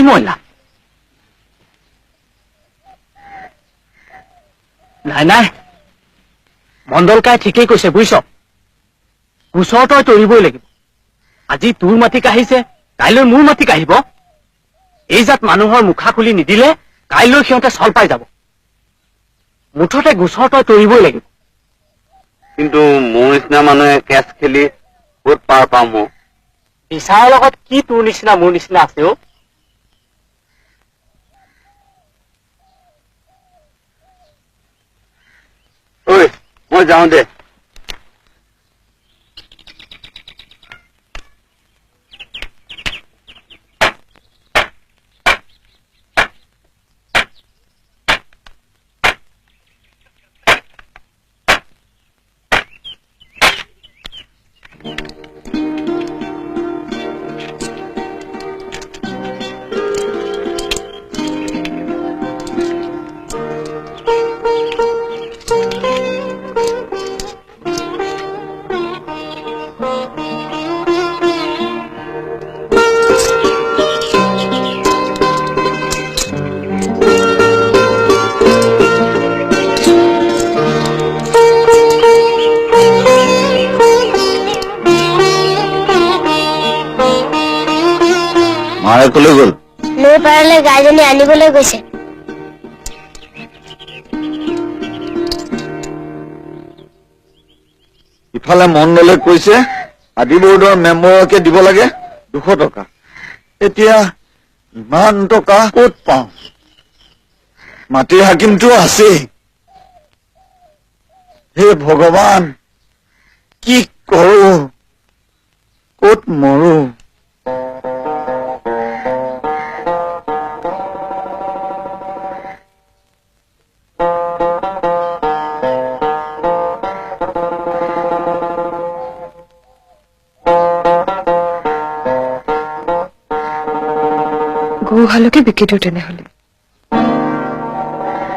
মহিলা নাই নাই মণ্ডলকাই ঠিকেই কৈছে বুজিছ গোচৰ তই তৰিবই লাগিব আজি তোৰ মাটি কাঢ়িছে কাইলৈ মোৰ মাটি কাঢ়িব এই জাত মানুহৰ মুখা খুলি নিদিলে কাইলৈ সিহঁতে চল পাই যাব মুঠতে গোচৰ তই তৰিবই লাগিব কিন্তু মোৰ নিচিনা মানুহে কেছ খেলি ক'ত পাৰ পাম মোক বিচাৰৰ লগত কি তোৰ নিচিনা মোৰ নিচিনা আছে অ ঐ মই যাওঁ দে মাৰে কলৈ গ'ল নৈ পাৰলৈ গাইজনী আনিবলৈ গৈছে ইফালে মণ্ডলে কৈছে আদি বৰ্ডৰ মেম্বৰকে দিব লাগে 200 টকা এতিয়া ইমান টকা ক'ত পাওঁ মাটিৰ হাকিমটো আছে হে ভগৱান কি কৰো ক'ত মৰো গৰুহালকে বিকি দিওঁ তেনেহলে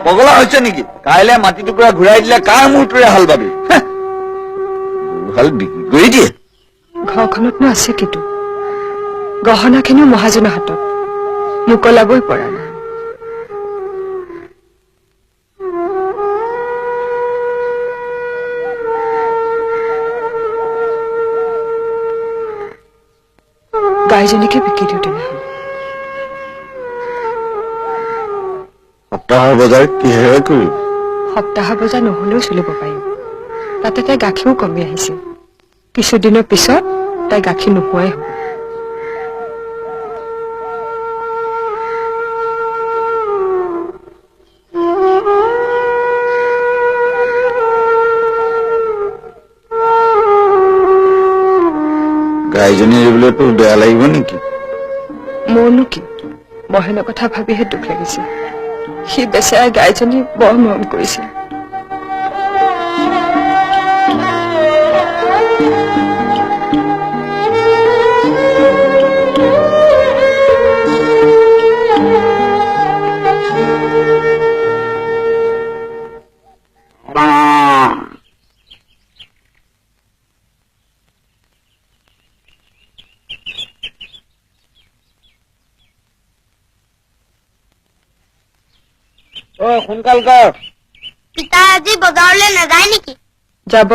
পগলা হৈছে নেকি কাইলৈ মাটি টুকুৰা ঘূৰাই দিলে কাৰ মূৰটোৰে হাল বাবি হাল বিক্ৰী কৰি দিয়ে ঘৰখনতনো আছে কিটো গহনাখিনিও মহাজনৰ হাতত মোকলাবই পৰা নাই গাইজনীকে বিকি দিওঁ তেনেহলে সপ্তাহৰ বজাৰ কিহেৰে কৰিম সপ্তাহৰ বজাৰ নহলেও চলিব পাৰিম তাতে তাই গাখীৰো কমি আহিছে কিছুদিনৰ পিছত তাই গাখীৰ নোহোৱাই হ'ব গাইজনী এৰিবলৈ তোৰ বেয়া লাগিব নেকি মোৰনো কি মহেনৰ কথা ভাবিহে দুখ লাগিছে সি বেচেৰা গাইজনী বৰ মৰম কৰিছিল সোনকাল কৰ পিতা আজি বজাৰলৈ নাযায় নেকি যাব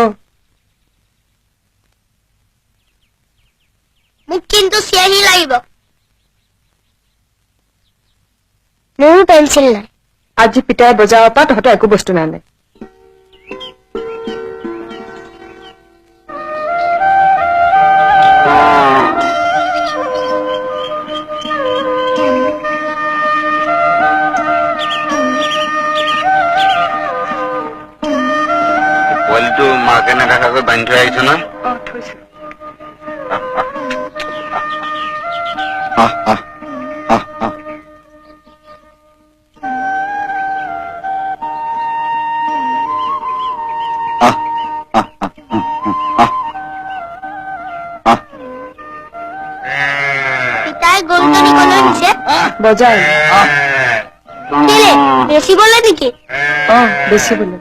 মোক কিন্তু চিয়াহী লাগিব মোৰো পেঞ্চিল নাই আজি পিতাই বজাৰৰ পৰা তহঁতৰ একো বস্তু নানে মাকে নাথাকাকৈ বান্ধি থৈ আহিছ নহয় পিতাই গৰুজনী কলৈ নিছে বজাৰ কেলে বেচিবলৈ নেকি বেচিবলৈ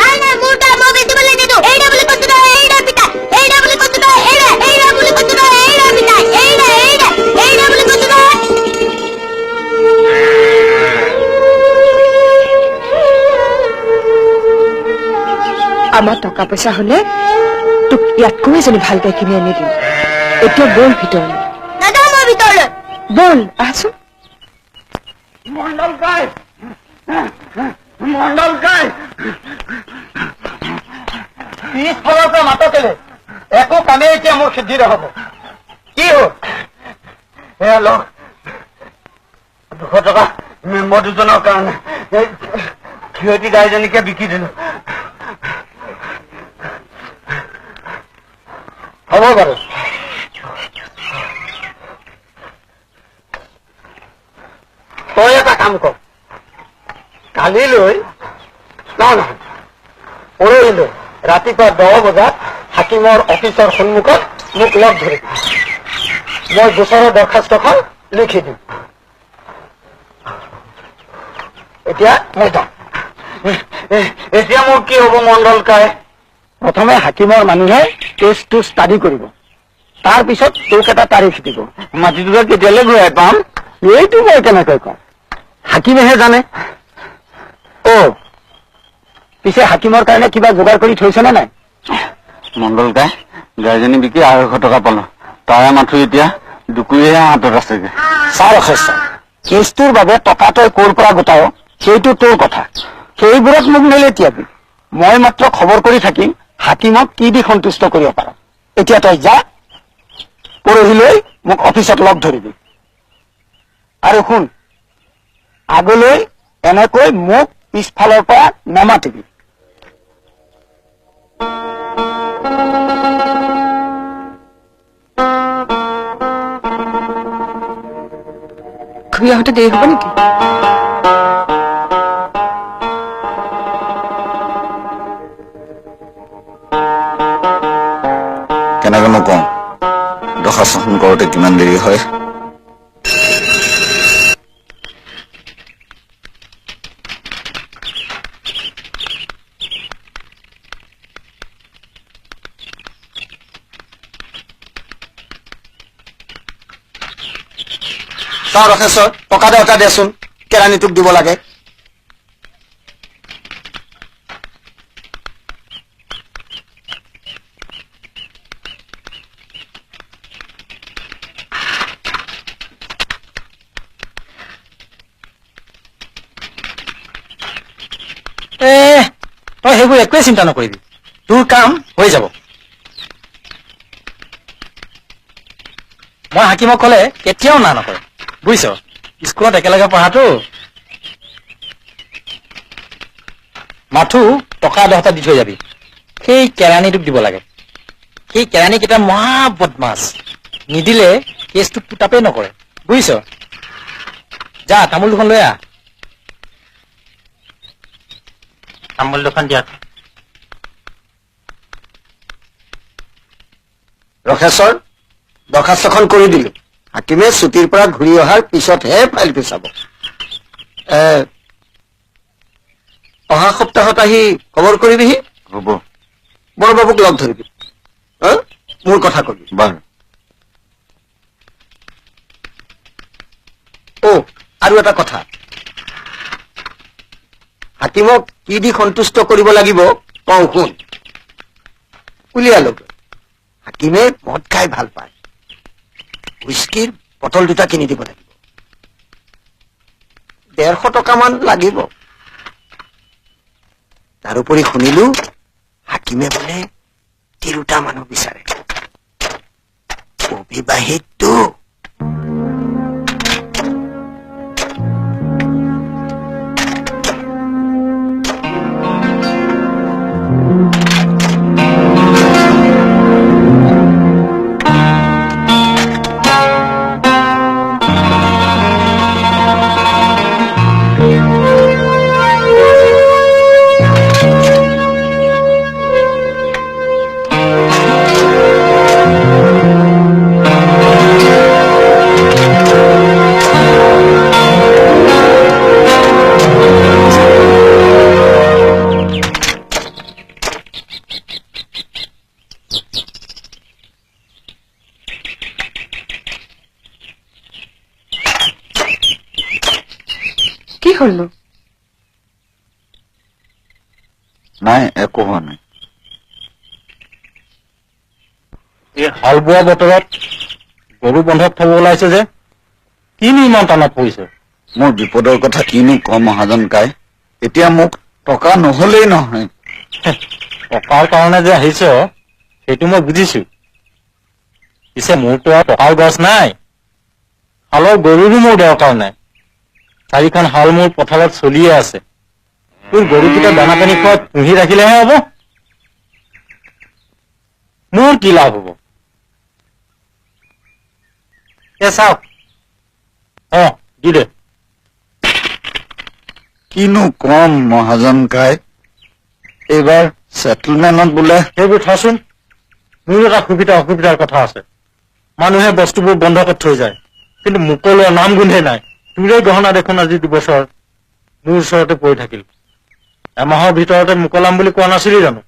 নাই নাই মোৰ তাৰ মই বেচিবলৈ নিদিওঁ এইটা বুলি কৈছো নহয় এইটা পিতা এইটা বুলি কৈছো নহয় এইটা আমাৰ টকা পইচা হলে তোক ইয়াতকৈ এজনী ভালকে কিনি আনি দিম এতিয়া বল ভিতৰলৈ নাযাওঁ মই ভিতৰলৈ বল আহচোন মণ্ডল কাই মণ্ডল কাই পিছফালৰ পৰা মাত কেলে একো কামেই এতিয়া মোৰ সিদ্ধি নহব কি হ'ল এয়া লওক 200 টকা মেম্বৰ দুজনৰ কাৰণে ক্ষতি গাইজনীকে বিকি দিলো হ'ব বাৰু তই এটা কাম কৰ কালিলৈ নহয় পৰহিলৈ ৰাতিপুৱা 10 বজাত হাকিমৰ অফিচৰ সন্মুখত মোক লগ ধৰিবি মই গোচৰৰ দৰখাস্তখন লিখি দিম এতিয়া মই যাম এতিয়া মোৰ কি হ'ব মণ্ডল কাই প্ৰথমে হাকিমৰ মানুহে কেছটো ষ্টাডি কৰিব তাৰপিছত তোক এটা তাৰিখ দিব মাটিটো কেতিয়ালৈ ঘূৰাই পাম এইটো মই কেনেকৈ কম হাকিমেহে জানে পিছে হাকিমৰ কাৰণে কিবা যোগাৰ কৰি থৈছেনে নাই মণ্ডল কাই গাইজনী বিকি 250 টকা পালো তাৰে মাথো এতিয়া দুকুৰিহে হাতত আছেগে ছাৰ অশেষ কেছটোৰ বাবে টকা তই ক'ৰ পৰা গোটাও সেইটো তোৰ কথা সেইবোৰত মোক নেলেতিয়াবি মই মাত্ৰ খবৰ কৰি থাকিম হাকিমক কি দি সন্তুষ্ট কৰিব পাৰ এতিয়া তই যা পৰহিলৈ মোক অফিচত লগ ধৰিবি আৰু শুন আগলৈ এনেকৈ মোক পিছফালৰ পৰা নামাতিবি ঘূৰি আহোঁতে দেৰি হ'ব নেকি কেনেকৈনো কওঁ দৰখাস্তখন কৰোঁতে কিমান দেৰি হয় ছাৰ অশেশ্বৰ টকা দেউতা দেচোন কেৰাণীটোক দিব লাগে তই সেইবোৰ একোৱে চিন্তা নকৰিবি তোৰ কাম হৈ যাব মই হাকিমক ক'লে কেতিয়াও না নকৰে বুজিছ স্কুলত একেলগে পঢ়াটো মাথো টকা 10টা দি থৈ যাবি সেই কেৰাণীটোক দিব লাগে সেই কেৰাণীকেইটা মহা বদমাছ নিদিলে কেছটো পুতাপেই নকৰে বুজিছ যা তামোল দুখন লৈ আহ তামোল দুখন দিয়া ৰখেশ্বৰ দৰখাস্তখন কৰি দিলো হাকিমে ছুটিৰ পৰা ঘূৰি অহাৰ পিছতহে ফাইলটো চাব অহা সপ্তাহত আহি খবৰ কৰিবিহি হ'ব বৰবাবুক লগ ধৰিবি মোৰ কথা কবি বাৰু আৰু এটা কথা হাকিমক কি দি সন্তুষ্ট কৰিব লাগিব কওঁ শুন উলিয়ালো হাকিমে মদ খাই ভাল পায় হুইস্কিৰ বটল 2টা কিনি দিব লাগিব 150 টকামান লাগিব তাৰোপৰি শুনিলো হাকিমে বোলে 3টা মানুহ বিচাৰে অবিবাহিতটো কি হ'লনো নাই একো হোৱা নাই এই হাল বোৱা বতৰত গৰু বন্ধত থব ওলাইছে যে কিনো ইমান টানত পৰিছে? মোৰ বিপদৰ কথা কিনো কম মহাজন কাই, এতিয়া মোক টকা নহলেই নহয়। টকাৰ কাৰণে যে আহিছ সেইটো মই বুজিছো, পিছে মোৰতো আৰু টকাৰ গছ নাই, হালৰ গৰুৰো মোৰ দৰকাৰ নাই। 4খন হাল মোৰ পথাৰত চলিয়ে আছে। তোৰ গৰুকেইটা দানা পানী খোৱাত পুহি ৰাখিলেহে হ'ব, মোৰ কি লাভ হ'ব? চাওক দি দে। কিনো কম মহাজন কাই, এইবাৰ ছেটেলমেণ্টত বোলে সেইবোৰ থচোন, মোৰ এটা অসুবিধাৰ কথা আছে। মানুহে বস্তুবোৰ বন্ধকত থৈ যায়, কিন্তু মোকলোৱা নাম গোন্ধে নাই। তোৰে গহনা দেখোন আজি 2 বছৰ মোৰ ওচৰতে পৰি থাকিল। এমাহৰ ভিতৰতে মোকলাম বুলি কোৱা নাছিলি জানো?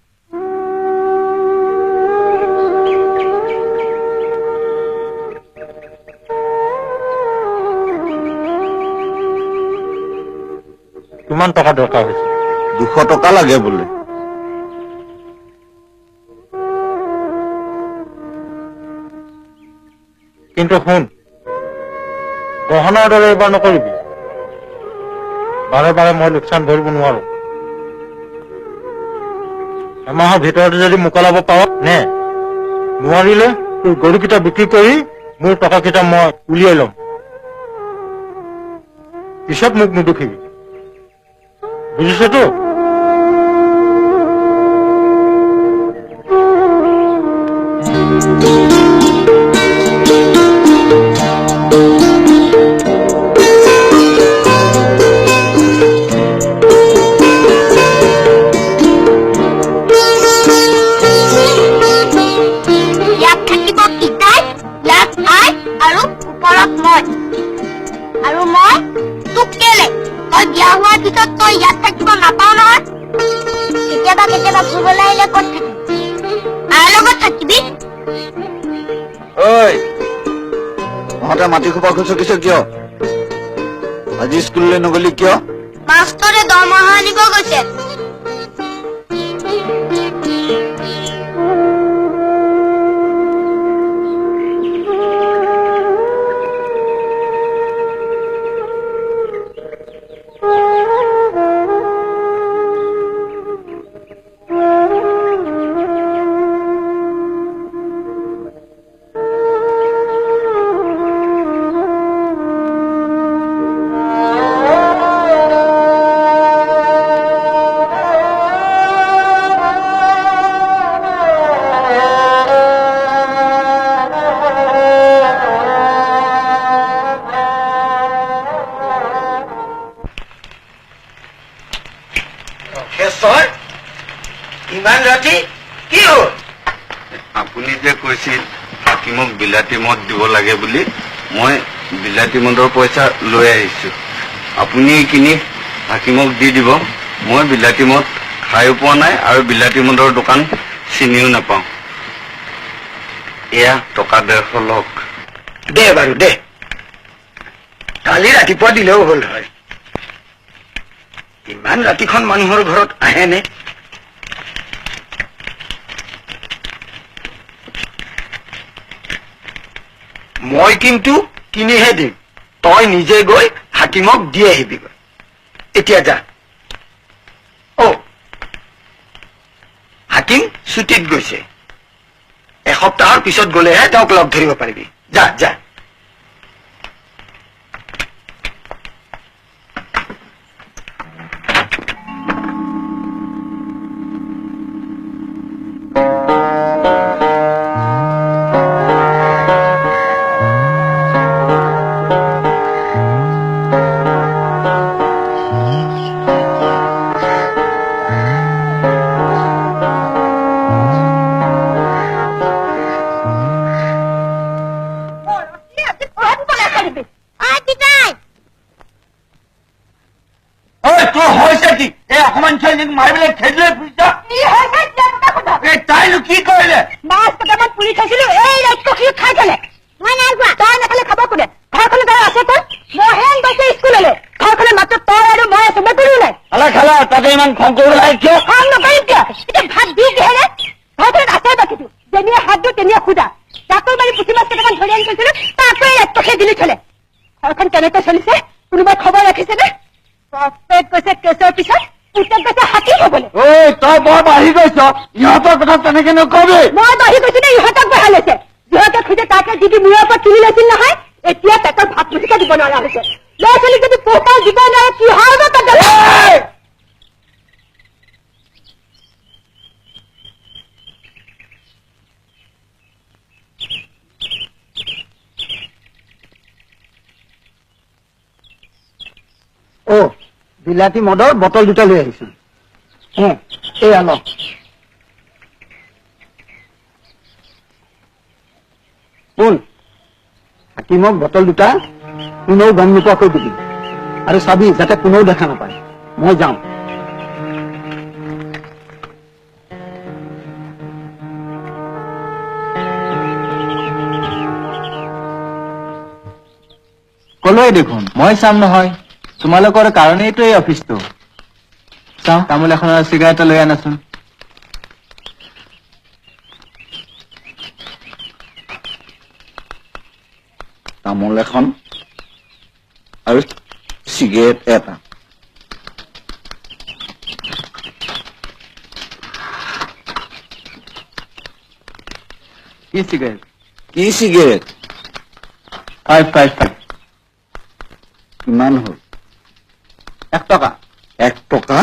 কিমান টকা দৰকাৰ হৈছে? 200 টকা লাগে বোলে। কিন্তু শুন, গহনাৰ দৰে এইবাৰ নকৰিবি। বাৰে বাৰে মই লোকচান ধৰিব নোৱাৰো। এমাহৰ ভিতৰতে যদি মোকলাব পাৰ নে, নোৱাৰিলে তোৰ গৰুকেইটা বিক্ৰী কৰি মোৰ টকাকেইটা মই উলিয়াই ল'ম। পিছত মোক নুদুখিবি, বুজিছতো? ইয়াত থাকিব পিতাই, ইয়াত আই আৰু ওপৰত মই। আৰু মই তোক কেলে, তই বিয়া হোৱাৰ পিছত তই ইয়াত থাকিব নাপাও নহয়। কেতিয়াবা ফুৰিবলৈ আহিলে ক'ত থাকিবি? আইৰ লগত থাকিবি। ঐ, তহঁতে মাটি খোপা খুচকিছ কিয়? আজি স্কুললৈ নগলি কিয়? মাষ্টৰে দৰমহা আনিব গৈছে। ইমান ৰাতি কি হ'ল? আপুনি যে কৈছিল হাকিমক বিলাতী মদ দিব লাগে বুলি, মই বিলাতী মদৰ পইচা লৈ আহিছো। আপুনি কিনি হাকিমক দি দিব। মই বিলাতী মদ খাইও পোৱা নাই আৰু বিলাতী মদৰ দোকান চিনিও নাপাওঁ। এয়া টকা 150 লওক। দে বাৰু দে, কালি ৰাতিপুৱা দিলেও হ'ল হয়। ইমান ৰাতিখন মানুহৰ ঘৰত আহেনে? মই কিন্তু কিনিহে দিম, তই নিজে গৈ হাকিমক দি আহিবিগৈ। এতিয়া যা। হাকিম ছুটীত গৈছে, এসপ্তাহৰ পিছত গলেহে তেওঁক লগ ধৰিব পাৰিবি। যা যা। মাৰিবলৈ খেদিলে তাইনো কি কৰিলে? মাছ কেইটামান পুৰি খাইছিলো, এই ৰাক্ষসী খাই গলে। মই নাই খোৱা। তই নাখালে খাব কোনে? ঘৰখনে তই আছে তই? মহেন গৈছে স্কুললৈ, ঘৰখনে মাত্ৰ তই আৰু মই আছো, মেকুৰীও নাই। খালা তাতে ইমান খং কৰিব লাগে কিয়? খং নকৰিম কিয়? এতিয়া ভাত দিওঁ কিহেৰে? ঘৰখনত আছে বাকীটো, যেনিয়ে হাত দিওঁ তেনিয়ে সুধা। জাকৈ মাৰি পুঠি মাছ কেইটামান ধৰি আনি থৈছিলো তাকো এই ৰাক্ষসে গিলি থলে ঘৰখন কেনেকৈ চলিছে কোনোবাই খবৰ ৰাখিছেনে বাপেক গৈছে কেছৰ পিছত পুতেক গৈছে হাতী হবলৈ ঐ তই বৰ বাঢ়ি গৈছ ইহঁতৰ কথা তেনেকে নকবি মই বাঢ়ি গৈছো নে ইহঁতক বঢ়াই লৈছে যিহঁতে খোজে তাকে যি মূৰৰ ওপৰত তুলি লৈছিল নহয় এতিয়া পেটৰ ভাত মুঠিকে দিব নোৱাৰা হৈছে ল'ৰা ছোৱালীক যদি পোহপাল দিব নোৱাৰে কি হয় ন তাত অ বিলাতী মদৰ বটল দুটা লৈ আহিছো এই আনক শুন হাকিমক বটল দুটা কোনেও গম নোপোৱাকৈ দিবি আৰু চাবি যাতে কোনেও দেখা নাপায় মই যাওঁ কলোৱে দেখোন মই চাম নহয় তোমালোকৰ কাৰণেইতো এই অফিচটো চাওঁ তামোল এখন আৰু চিগাৰেট এটা লৈ আনাচোন তামোল এখন আৰু চিগাৰেট এটা কি চিগাৰেট কি চিগাৰেট 555 কিমান হ'ল 1 টকা 1 টকা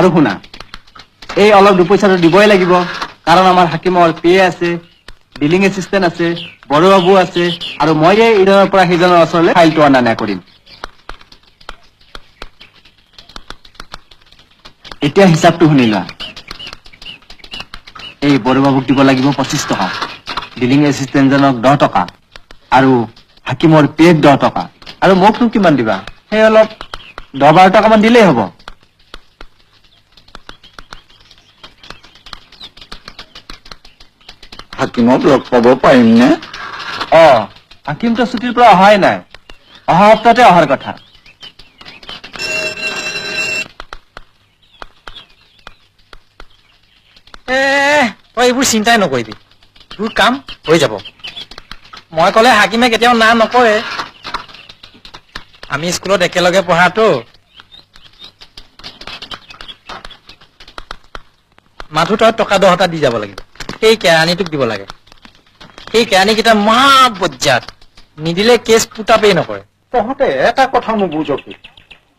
আৰু শুনা এই অলপ দুপইচাটো দিবই লাগিব কাৰণ আমাৰ হাকিমৰ পিএ আছে ডিলিং এছিষ্টেণ্ট আছে বড়ো বাবু আছে আৰু মই এই ইজনৰ পৰা সিজনৰ ওচৰলৈ ফাইলটো অনা নিয়া কৰিম এতিয়া হিচাপটো শুনি লোৱা এই বড়ো বাবুক দিব লাগিব 25 টকা ডিলিং এছিষ্টেণ্টজনক 10 টকা আৰু হাকিমৰ পিএক 10 টকা আৰু মোকনো কিমান দিবা সেই অলপ 10-12 টকামান দিলেই হ'ব হাকিমক লগ পাব পাৰিম নে হাকিমটো ছুটিৰ পৰা অহাই নাই অহা সপ্তাহতে অহাৰ কথা তই এইবোৰ চিন্তাই নকৰিবি তোৰ কাম হৈ যাব মই ক'লে হাকিমে কেতিয়াও না নকৰে আমি স্কুলত একেলগে পঢ়াটো মাথো তই টকা 10টা দি যাব লাগিব সেই কেৰাণীটোক দিব লাগে সেই কেৰাণীকেইটা মহা বজ্জাত নিদিলে কেছ পুতাপেই নকৰে তহঁতে এটা কথা নুবুজ কি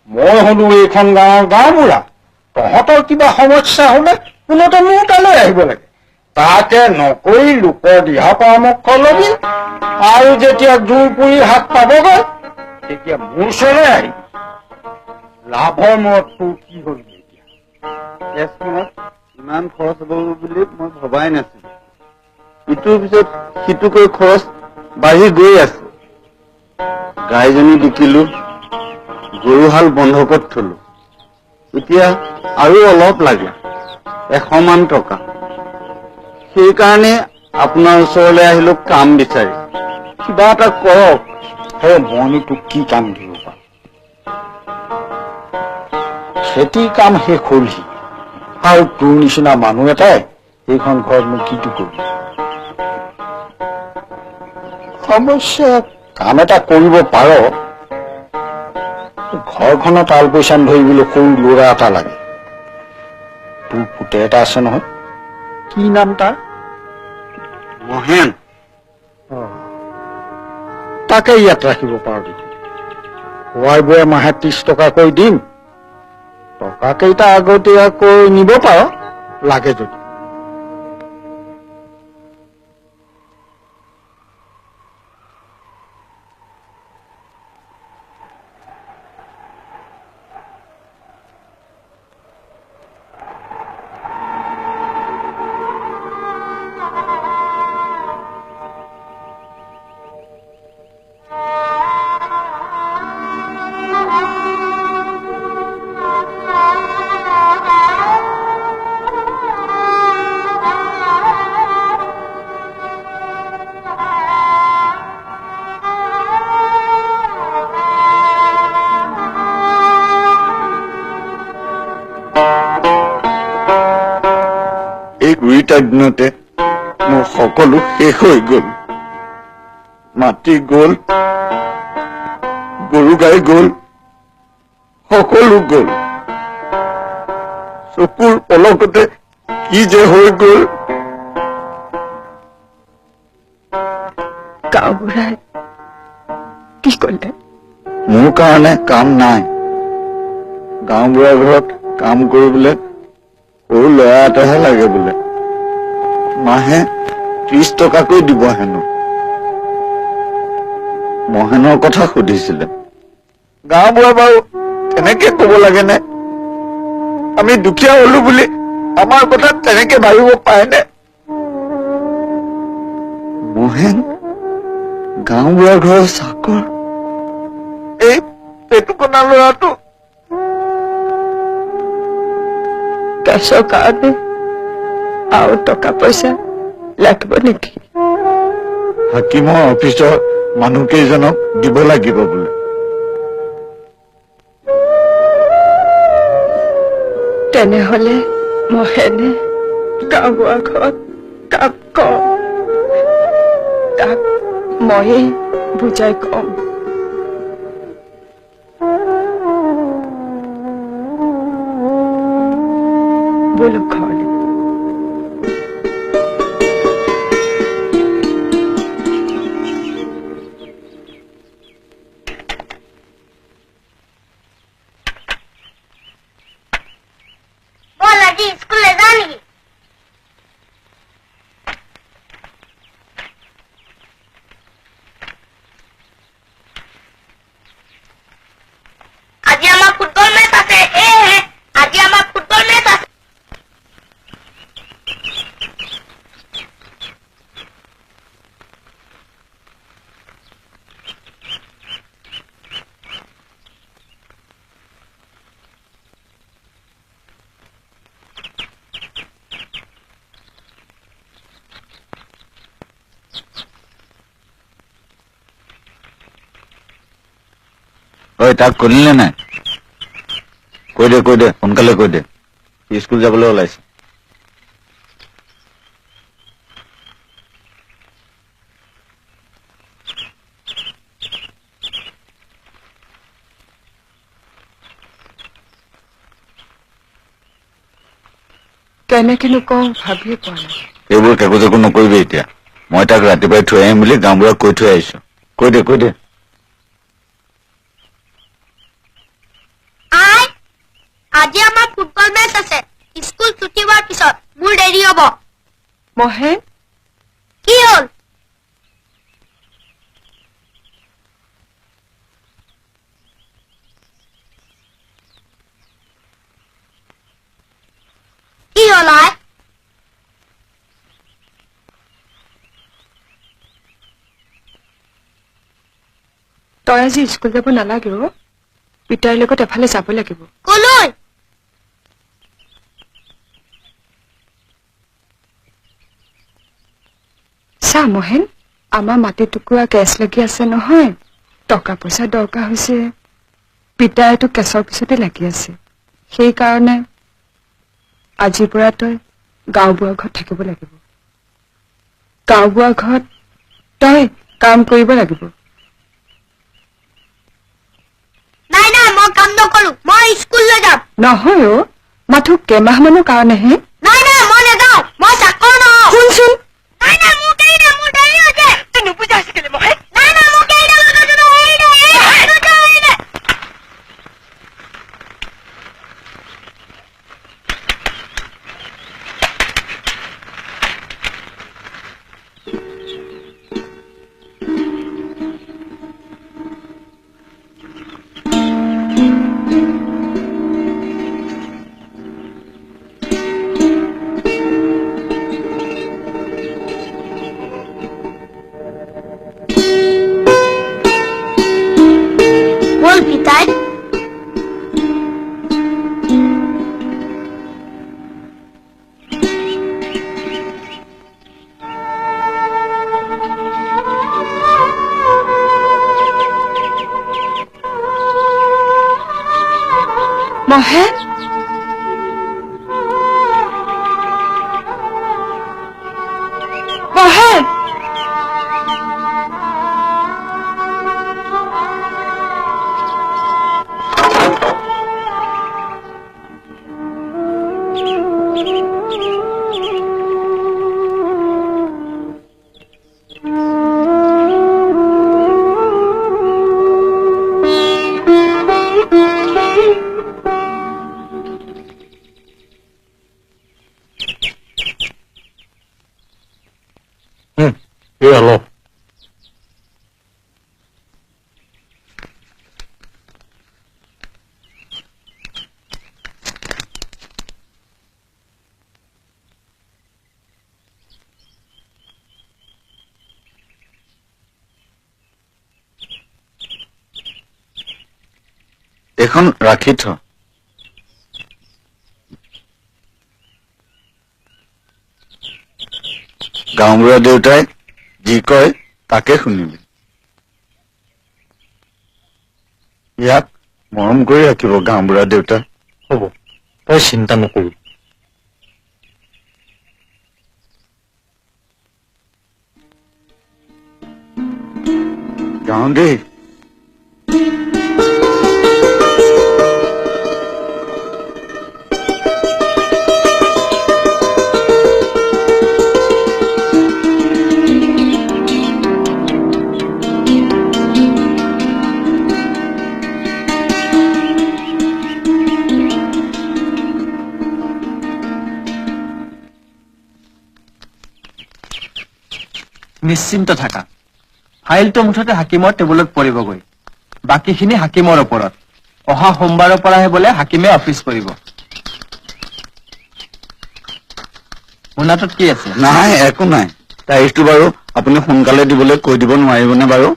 মই হলো এইখন গাঁৱৰ গাঁওবুঢ়া তহঁতৰ কিবা সমস্যা হলে কোনোতে মোৰ তালৈ আহিব লাগে তাকে নকৰি লোকৰ দিহা পৰামৰ্শ লবি আৰু যেতিয়া জোৰ পুৰি হাত পাবগৈ তেতিয়া মোৰ ওচৰলৈ আহিবি লাভৰ মূৰত তোৰ কি হ'ল এতিয়া কেছখনত ইমান খৰচ হ'ব বুলি মই ভবাই নাছিলো ইটোৰ পিছত সিটোকৈ খৰচ বাঢ়ি গৈ আছে গাইজনী বিকিলো গৰুহাল বন্ধকত থলো এতিয়া আৰু অলপ লাগে 100 মান টকা সেইকাৰণে আপোনাৰ ওচৰলৈ আহিলো কাম বিচাৰি কিবা এটা কৰক হে মইনো তোক কি কাম দিব পাৰো খেতিৰ কাম শেষ হ'লহি আৰু তোৰ নিচিনা মানুহ এটাই এইখন ঘৰত মোক কিটো কৰিব অৱশ্যে কাম এটা কৰিব পাৰ ঘৰখনৰ তাল পইচান ধৰিবলৈ সৰু ল'ৰা এটা লাগে তোৰ পুতে এটা আছে নহয় কি নাম তাৰ মহেন তাকে ইয়াত ৰাখিব পাৰ দেখোন খোৱাই বোৱাই মাহে 30 টকাকৈ দিম টকা কেইটা আগতীয়াকৈ নিব পাৰ লাগে যদি এই 2টা দিনতে মোৰ সকলো শেষ হৈ গ'ল। মাটি গ'ল, গৰু গাই গ'ল, সকলো গ'ল। চকুৰ পলকতে কি যে হৈ গ'ল। গাঁওবুঢ়াই কি ক'লে? মোৰ কাৰণে কাম নাই। গাঁওবুঢ়াৰ ঘৰত কাম কৰিবলৈ সৰু ল'ৰা এটাহে লাগে বোলে। মাহে 30 টকাকৈ দিব হেনো। মহেনৰ কথা সুধিছিলে। গাঁওবুঢ়া বাৰু তেনেকে ক'ব লাগেনে? আমি দুখীয়া হলো বুলি আমাৰ কথা তেনেকে ভাবিব পাৰেনে? মহেন গাঁওবুঢ়াৰ ঘৰৰ চাকৰ। এই পেটুকনা ল'ৰাটো কেছৰ কাৰণে আৰু টকা পইচা লাগিব নেকি? হাকিমৰ অফিচৰ মানুহকেইজনক দিব লাগিব বোলে। তেনেহলে মহেনে গাঁওবুঢ়াৰ ঘৰত কাম কম। তাক ময়েই বুজাই কম। বলক ঘৰলৈ। বল আজি স্কুল নাযাওঁ নেকি? আজি আমাৰ ফুটবল মেচ আছে। আজি আমাৰ ফুটবল মেচ আছে। ঐ তাক কলিনে নাই? কৈ দে সোনকালে কৈ দে। স্কুল যাবলৈ ওলাইছে। কেনেকেনো কওঁ ভাবিয়ে পোৱা নাই। এইবোৰ কাকো নকৰিবি এতিয়া। মই তাক ৰাতিপুৱাই থৈ আহিম বুলি গাঁওবুঢ়াক কৈ থৈ আহিছো। কৈ দে আজি আমাৰ ফুটবল মেচ আছে। স্কুল ছুটি হোৱাৰ পিছত মোৰ দেৰি হ'ব। মহেন কি হ'ল? কি হ'ল আই? তই আজি স্কুল যাব নালাগে অ'। পিতাইৰ লগত এফালে যাব লাগিব। কলৈ? চা মহেন, আমাৰ মাটি টুকুৰা কেছ লাগি আছে নহয়। টকা পইচা দৰকাৰ হৈছে। পিতাইতো কেছৰ পিছতে লাগি আছে। সেইকাৰণে আজিৰ পৰা তই গাঁওবুঢ়াৰ ঘৰত থাকিব লাগিব। গাঁওবুঢ়াৰ ঘৰত তই কাম কৰিব লাগিব। নাই মই কাম নকৰো। মই স্কুললৈ যাম। নহয় অ', মাথো কেইমাহমানৰ কাৰণেহে। নাই মই নাযাওঁ। মই চাকৰ নহওঁ। শুনচোন, নাই মোৰ দেৰি নাই। মোৰ দেৰি হৈছে। তই নুবুজা হৈছে কেলে মহেন? নাই মোক দেৰি নাই। বল পিতাই। মহেন এই অলপ এখন ৰাখি থ গাঁওবুঢ়া দেউতাই যি কয় তাকে শুনিবি ইয়াক মৰম কৰি ৰাখিব গাঁওবুঢ়া দেউতা হ'ব তই চিন্তা নকৰিবি যাওঁ দেই নিশ্চিন্ত থাকা ফাইলটো মুঠতে হাকিমৰ টেবুলত পৰিবগৈ বাকীখিনি হাকিমৰ ওপৰত অহা সোমবাৰৰ পৰাহে বোলে হাকিমে অফিচ কৰিব মোনাটোত কি আছে নাই একো নাই তাৰিখটো বাৰু আপুনি সোনকালে দিবলৈ কৈ দিব নোৱাৰিবনে বাৰু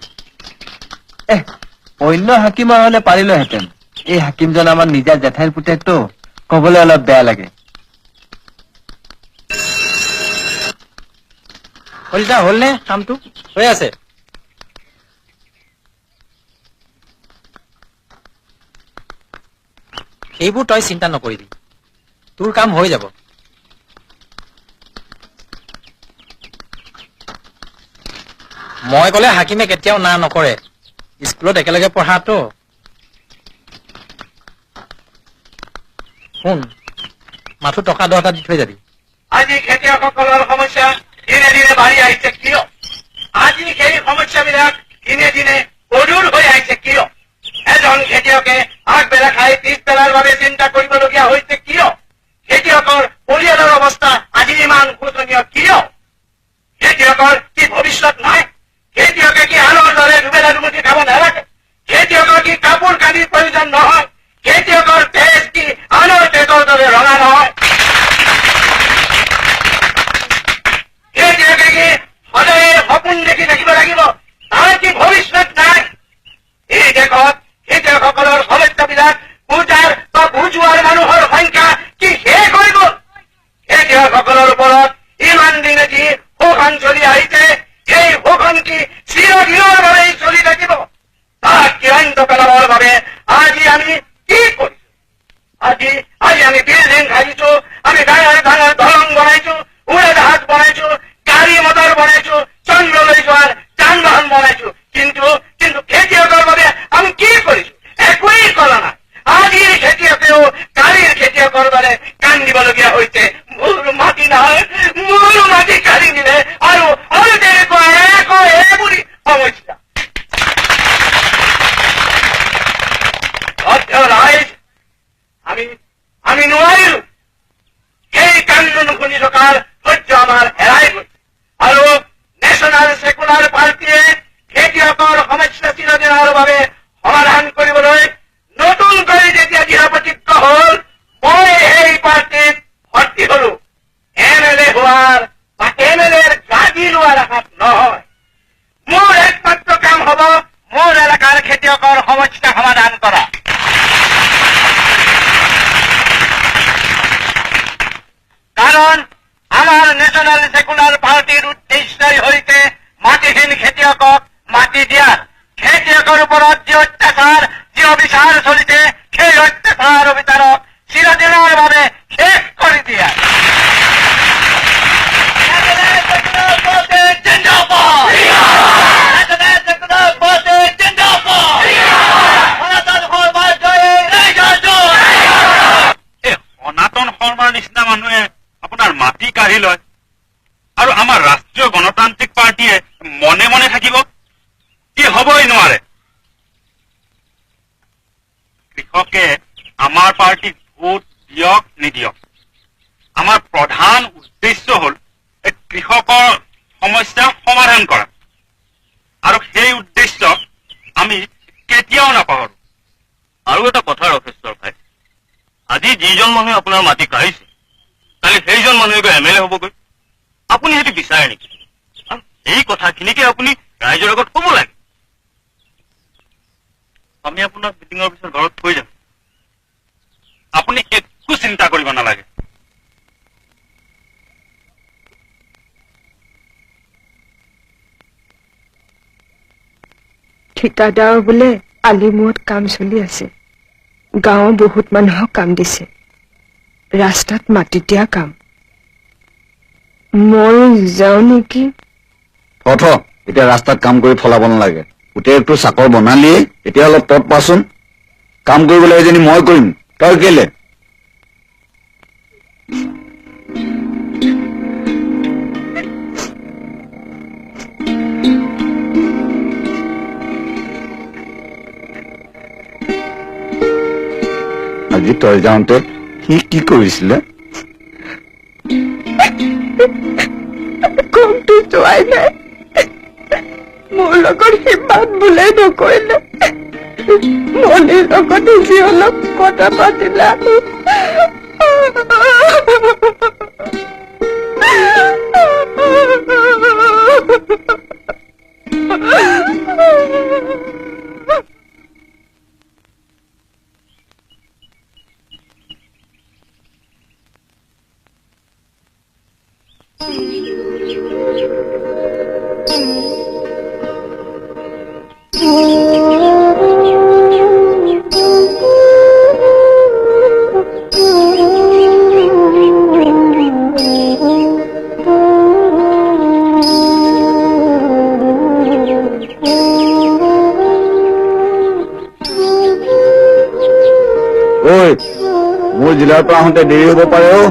অন্য হাকিমৰ হলে পাৰিলোহেঁতেন এই হাকিমজন আমাৰ নিজা জেঠাইৰ পুতেকটো কবলৈ অলপ বেয়া লাগে কলিতা হ'লনে কামটো হৈ আছে সেইবোৰ তই চিন্তা নকৰিবি তোৰ কাম হৈ যাব মই কলে হাকিমে কেতিয়াও না নকৰে স্কুলত একেলগে পঢ়াটো শুন মাথো টকা 10টা দি থৈ যাবি আজি খেতিয়কসকলৰ সমস্যা দিনে দিনে বাঢ়ি আহিছে কিয় আজি সেই সমস্যাবিলাক দিনে দিনে অদূৰ হৈ আহিছে কিয় এজন খেতিয়কে আগবেলা খাই পিছবেলাৰ বাবে চিন্তা কৰিবলগীয়া হৈছে কিয় খেতিয়কৰ পৰিয়ালৰ অৱস্থা আজি ইমান শোচনীয় কিয় খেতিয়কৰ কি ভৱিষ্যত নাই খেতিয়কে কি আনৰ দৰে দুবেলা দুমুঠি খাব নালাগে খেতিয়কৰ কি কাপোৰ কানিৰ প্ৰয়োজন নহয় খেতিয়কৰ তেজ কি আনৰ তেজৰ দৰে ৰঙা নহয় খেতিয়কে কি সদায় সপোন দেখি থাকিব লাগিব তাৰ কি ভৱিষ্যত নাই এই দেশত খেতিয়কসকলৰ সমস্যাবিলাক বুজাৰ বা বুজোৱাৰ মানুহৰ সংখ্যা কি শেষ হৈ গ'ল খেতিয়কসকলৰ ওপৰত ইমান দিনে যি শোষণ চলি আহিছে এই শোষণ কি চিৰদিনৰ বাবেই চলি থাকিব তাক ক্ৰান্ত পেলাবৰ বাবে আজি আমি কি কৰিছো আজি আমি বিল্ডিং সাজিছো আমি ডাঙৰ ডাঙৰ দলং বনাইছো উৰাজাহাজ বনাইছো গাড়ী মটৰ বনাইছো চন্দ্ৰলৈ যোৱাৰ যান বাহন বনাইছো কিন্তু খেতিয়কৰ বাবে আমি কি কৰিছো একোৱেই কৰা নাই আজিৰ খেতিয়কেও কালিৰ খেতিয়কৰ দৰে কান্দিবলগীয়া হৈছে মোৰ মাটি নাই মোৰ মাটি কাঢ়ি নিলে আৰু তেনেকুৱা এইবুলি সমস্যা ৰাইজ আমি নোৱাৰিলো সেই কান্দ নুশুনি থকাৰ ধৈৰ্য আমাৰ হেৰাই গল আৰু নেশ্যনেল ছেকুলাৰ পাৰ্টীয়ে খেতিয়কৰ সমস্যা চিৰদিনৰ বাবে সমাধান কৰিবলৈ নতুনকৈ যেতিয়া দৃঢ়প্ৰতিজ্ঞ হল মই সেই পাৰ্টীত ভৰ্তি হলো MLA হোৱাৰ বা MLAৰ গাদী লোৱাৰ আশাত নহয় মোৰ একমাত্ৰ কাম হব মোৰ এলেকাৰ খেতিয়কৰ সমস্যা সমাধান কৰা কাৰণ আমাৰ নেশ্যনেল ছেকুলাৰ পাৰ্টীৰ উদ্দেশ্যই হৈছে মাটিহীন খেতিয়কক মাটি দিয়া খেতিয়কৰ ওপৰত যি অত্যাচাৰ যি অবিচাৰ চলিছে সেই অত্যাচাৰ অবিচাৰক চিৰদিনৰ বাবে শেষ কৰি দিয়া সনাতন শৰ্মাৰ নিচিনা মানুহে আপোনাৰ মাটি কাঢ়ি লয় আৰু আমাৰ ৰাষ্ট্ৰীয় গণতান্ত্ৰিক পাৰ্টীয়ে মনে মনে থাকিব কি হবই নোৱাৰে কৃষকে আমাৰ পাৰ্টীক ভোট দিয়ক নিদিয়ক আমাৰ প্ৰধান উদ্দেশ্য হল কৃষকৰ সমস্যা সমাধান কৰা মানুহে আপোনাৰ মাটি কাঢ়িছে কালি সেইজন মানুহে MLA হ'বগৈ আপুনি সেইটো বিচাৰে নেকি আৰু এই কথাখিনিকে আপুনি ৰাইজৰ আগত ক'ব লাগে আমি আপোনাক মিটিঙৰ পিছত ঘৰত কৈ যাম আপুনি একো চিন্তা কৰিব নালাগে ঠিকাদাৰ বোলে আলিমূৰত কাম চলি আছে গাঁৱৰ বহুত মানুহক কাম দিছে ৰাস্তাত মাটি দিয়া কাম মই যাওঁ নেকি থ এতিয়া ৰাস্তাত কাম কৰি ফলাব নালাগে গোটেইটো চাকৰ বনালিয়ে এতিয়া অলপ তৎ পাচোন কাম কৰিবলৈ এজনী মই কৰিম তই কেলে আজি তই যাওঁতে সি কি কৰিছিলে কমটো যোৱাই নাই মোৰ লগত সিমান বোলে নকৰিলে মনিৰ লগত যি অলপ কথা পাতিলা ঐ মোৰ জিলাৰ পৰা আহোঁতে দেৰি হ'ব পাৰে অ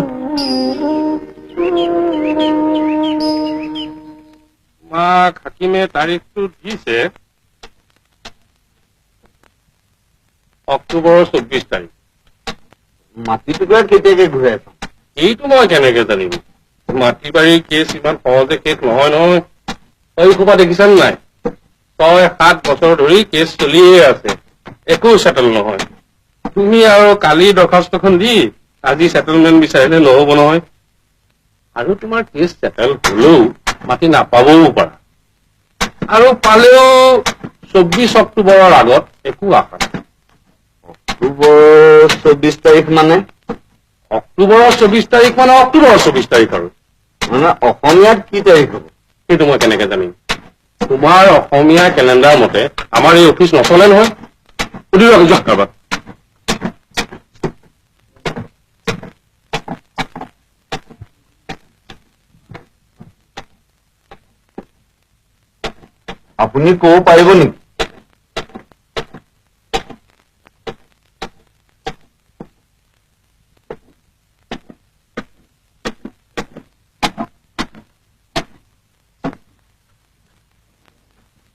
তোমাক হাকিমে তাৰিখটো দিছে অক্টোবৰৰ 24 তাৰিখ মাটিটুকুৰা কেতিয়াকে ঘূৰাই পাম এইটো মই কেনেকে জানিম মাটি বাৰীৰ কেছ ইমান সহজে শেষ নহয় নহয় তই সোপা দেখিছানে নাই 6-7 বছৰ ধৰি কেছ চলিয়ে আছে একো চেটেল নহয় তুমি আৰু কালি দৰখাস্তখন দি আজি চেটেলমেণ্ট বিচাৰিলে নহ'ব নহয় আৰু তোমাৰ কেছ চেটেল হলেও মাটি নাপাবও পাৰা আৰু পালেও 24 অক্টোবৰৰ আগত একো আশা নাই অক্টোবৰ 24 তাৰিখ মানে অক্টোবৰৰ 24 তাৰিখ মানে অক্টোবৰৰ 24 তাৰিখ আৰু মানে অসমীয়াত কি তাৰিখ হ'ব সেইটো মই কেনেকে জানিম তোমাৰ অসমীয়া কেলেণ্ডাৰ মতে আমাৰ এই অফিচ নচলে নহয় সুধি লওক যোৱা কাৰোবাক আপুনি ক'ব পাৰিব নেকি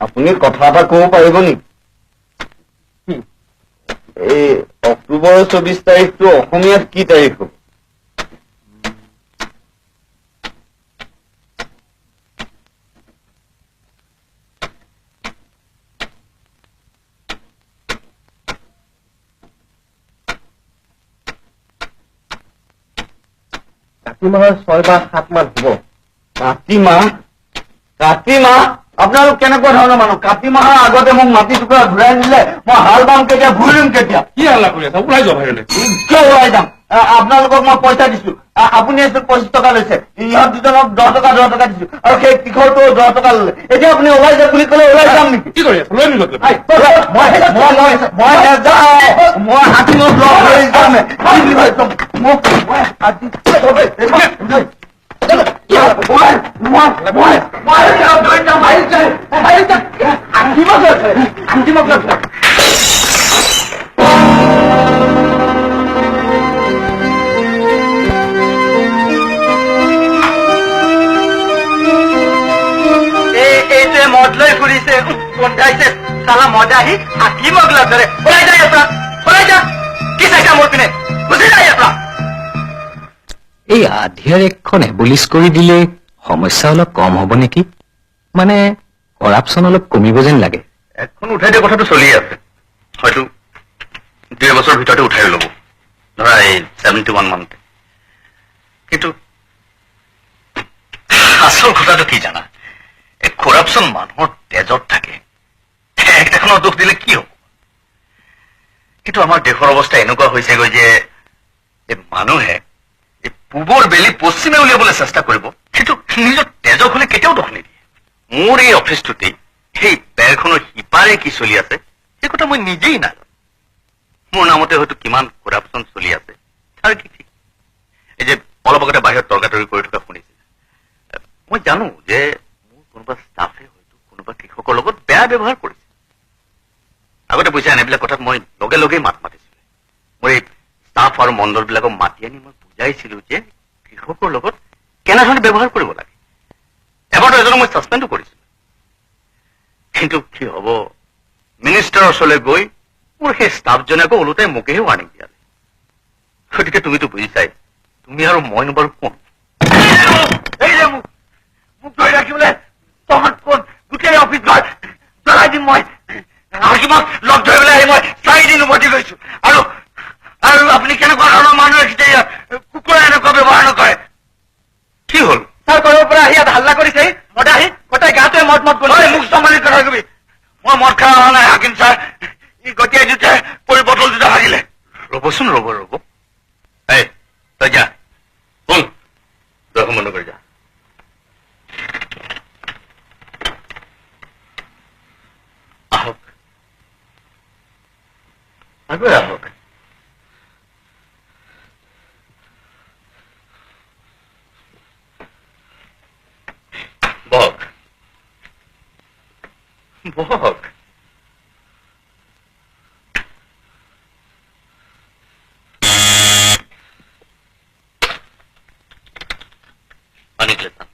আপুনি কথা এটা ক'ব পাৰিব নেকি এই অক্টোবৰৰ 24 তাৰিখটো অসমীয়াত কি তাৰিখ হ'ব কাতি মাহৰ 6 বা 7 মান হ'ব কাতি মাহ আপোনালোক কেনেকুৱা ধৰণৰ মানুহ কাতি মাহৰ আগতে মোক মাটি টুকুৰা ঘূৰাই নিলে মই হাল বাম কেতিয়া ঘূৰিম কেতিয়া কি হাল্লা কৰি আছা ওলাই যোৱা বাহিৰলৈ কিয় ওলাই যাম আপোনালোকক মই পইচা দিছো আপুনি এজন 25 টকা লৈছে ইহঁত দুজনক 10 টকা দিছো আৰু সেই কিশোৰটো 10 টকা ল'লে এতিয়া আপুনি ওলাই যাওক বুলি ক'লে ওলাই যাম নেকি কি কৰি আছা লৈ নিলো মই হাকিমক লগ ধৰি যাম এইটোৱে মদ লৈ ফুৰিছে গোন্ধাইছে চালা মদাহী হাকিমক লগ ধৰে ওলাই যায় ইয়াৰ পৰা ওলাই যা কি চাইছা মোৰ পিনে গুচি যায় ইয়াৰ পৰা এই আধিয়াৰ একখন এবলিছ কৰি দিলে সমস্যা অলপ কম হ'ব নেকি মানে কৰাপশ্যন অলপ কমিব যেন লাগে এখন উঠাই দিয়া কথাটো চলি আছে হয়তো 2 বছৰৰ ভিতৰতে উঠাই ল'ব ধৰা এই 71 মানতে। কিন্তু আচল কথাটো কি জানা, এই কৰাপশ্যন মানুহৰ তেজত থাকে। এখনৰ দোষ দিলে কি হ'ব? কিন্তু আমাৰ দেশৰ অৱস্থা এনেকুৱা হৈছেগৈ যে এই মানুহে এই পূবৰ বেলি পশ্চিমে উলিয়াবলৈ চেষ্টা কৰিব, কিন্তু নিজৰ তেজক হলে কেতিয়াও দোষ নিদিয়ে। মোৰ এই অফিচটোতেই সেই বেৰখনৰ সিপাৰে কি চলি আছে সেই কথা মই নিজেই নাজানো। মোৰ নামতে হয়তো কিমান কৰাপশ্যন চলি আছে তাৰ কি ঠিক। এই যে অলপ আগতে বাহিৰত তৰ্কাতৰ্কি কৰি থকা শুনিছিল, মই জানো যে মোৰ কোনোবা ষ্টাফে হয়তো কোনোবা কৃষকৰ লগত বেয়া ব্যৱহাৰ কৰিছে। আগতে বুজিছা এনেবিলাক কথাত মই লগে লগেই মাত মাতিছিলো। মোৰ এই ষ্টাফ আৰু মণ্ডলবিলাকক মাতি আনি মই বুজাইছিলো যে কৃষকৰ লগত কেনেধৰণে ব্যৱহাৰ কৰিব লাগে। এবাৰতো এজনক মই ছাছপেণ্ডো কৰিছিলো। কিন্তু কি হব, মিনিষ্টাৰৰ ওচৰলৈ গৈ মোৰ সেই ষ্টাফজনে আকৌ ওলোটাই মোকেহে ৱাৰ্ণিং দিয়ালে। গতিকে তুমিতো বুজিছাই, তুমি আৰু মইনো বাৰু কোন? এই যে মোক ধৰি ৰাখিবলৈ তহঁত কোন? গোটেই অফিচ ঘৰ জ্বলাই দিম মই। হাকিমক লগ ধৰিবলৈ আহি মই 4 দিন উভতি গৈছো। আৰু আৰু আপুনি কেনেকুৱা ধৰণৰ মানুহ ৰাখিছে ইয়াত? কুকুৰে এনেকুৱা ব্যৱহাৰ নকৰে। কি হ'ল? ছাৰ ঘৰৰ পৰা আহি ইয়াত হাল্লা কৰিছে, মদা আহি গোটেই গাটোৱে মদ মদ কৰি মোক চম্ভালি কথা কবি। মই মদ খাই অহা নাই হাকিম ছাৰ। ই গতিয়াই দিওঁতে পৰি বটল দুটা ভাগিলে। ৰ'বচোন ৰ'ব। এই তই যা, শুন, দৰ্শন বন্ধ কৰি যা। আহক আগুৱাই আহক। বহক বহক। পানী গ্লাস আন।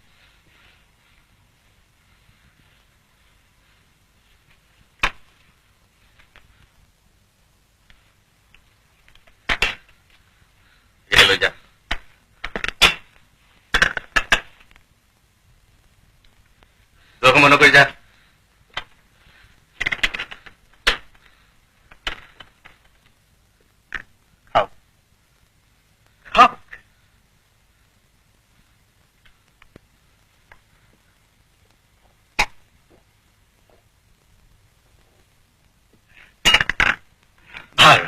এটা লৈ যা। দৰ্শন বন্ধ কৰি যা। খাওক খাওক। ভাল,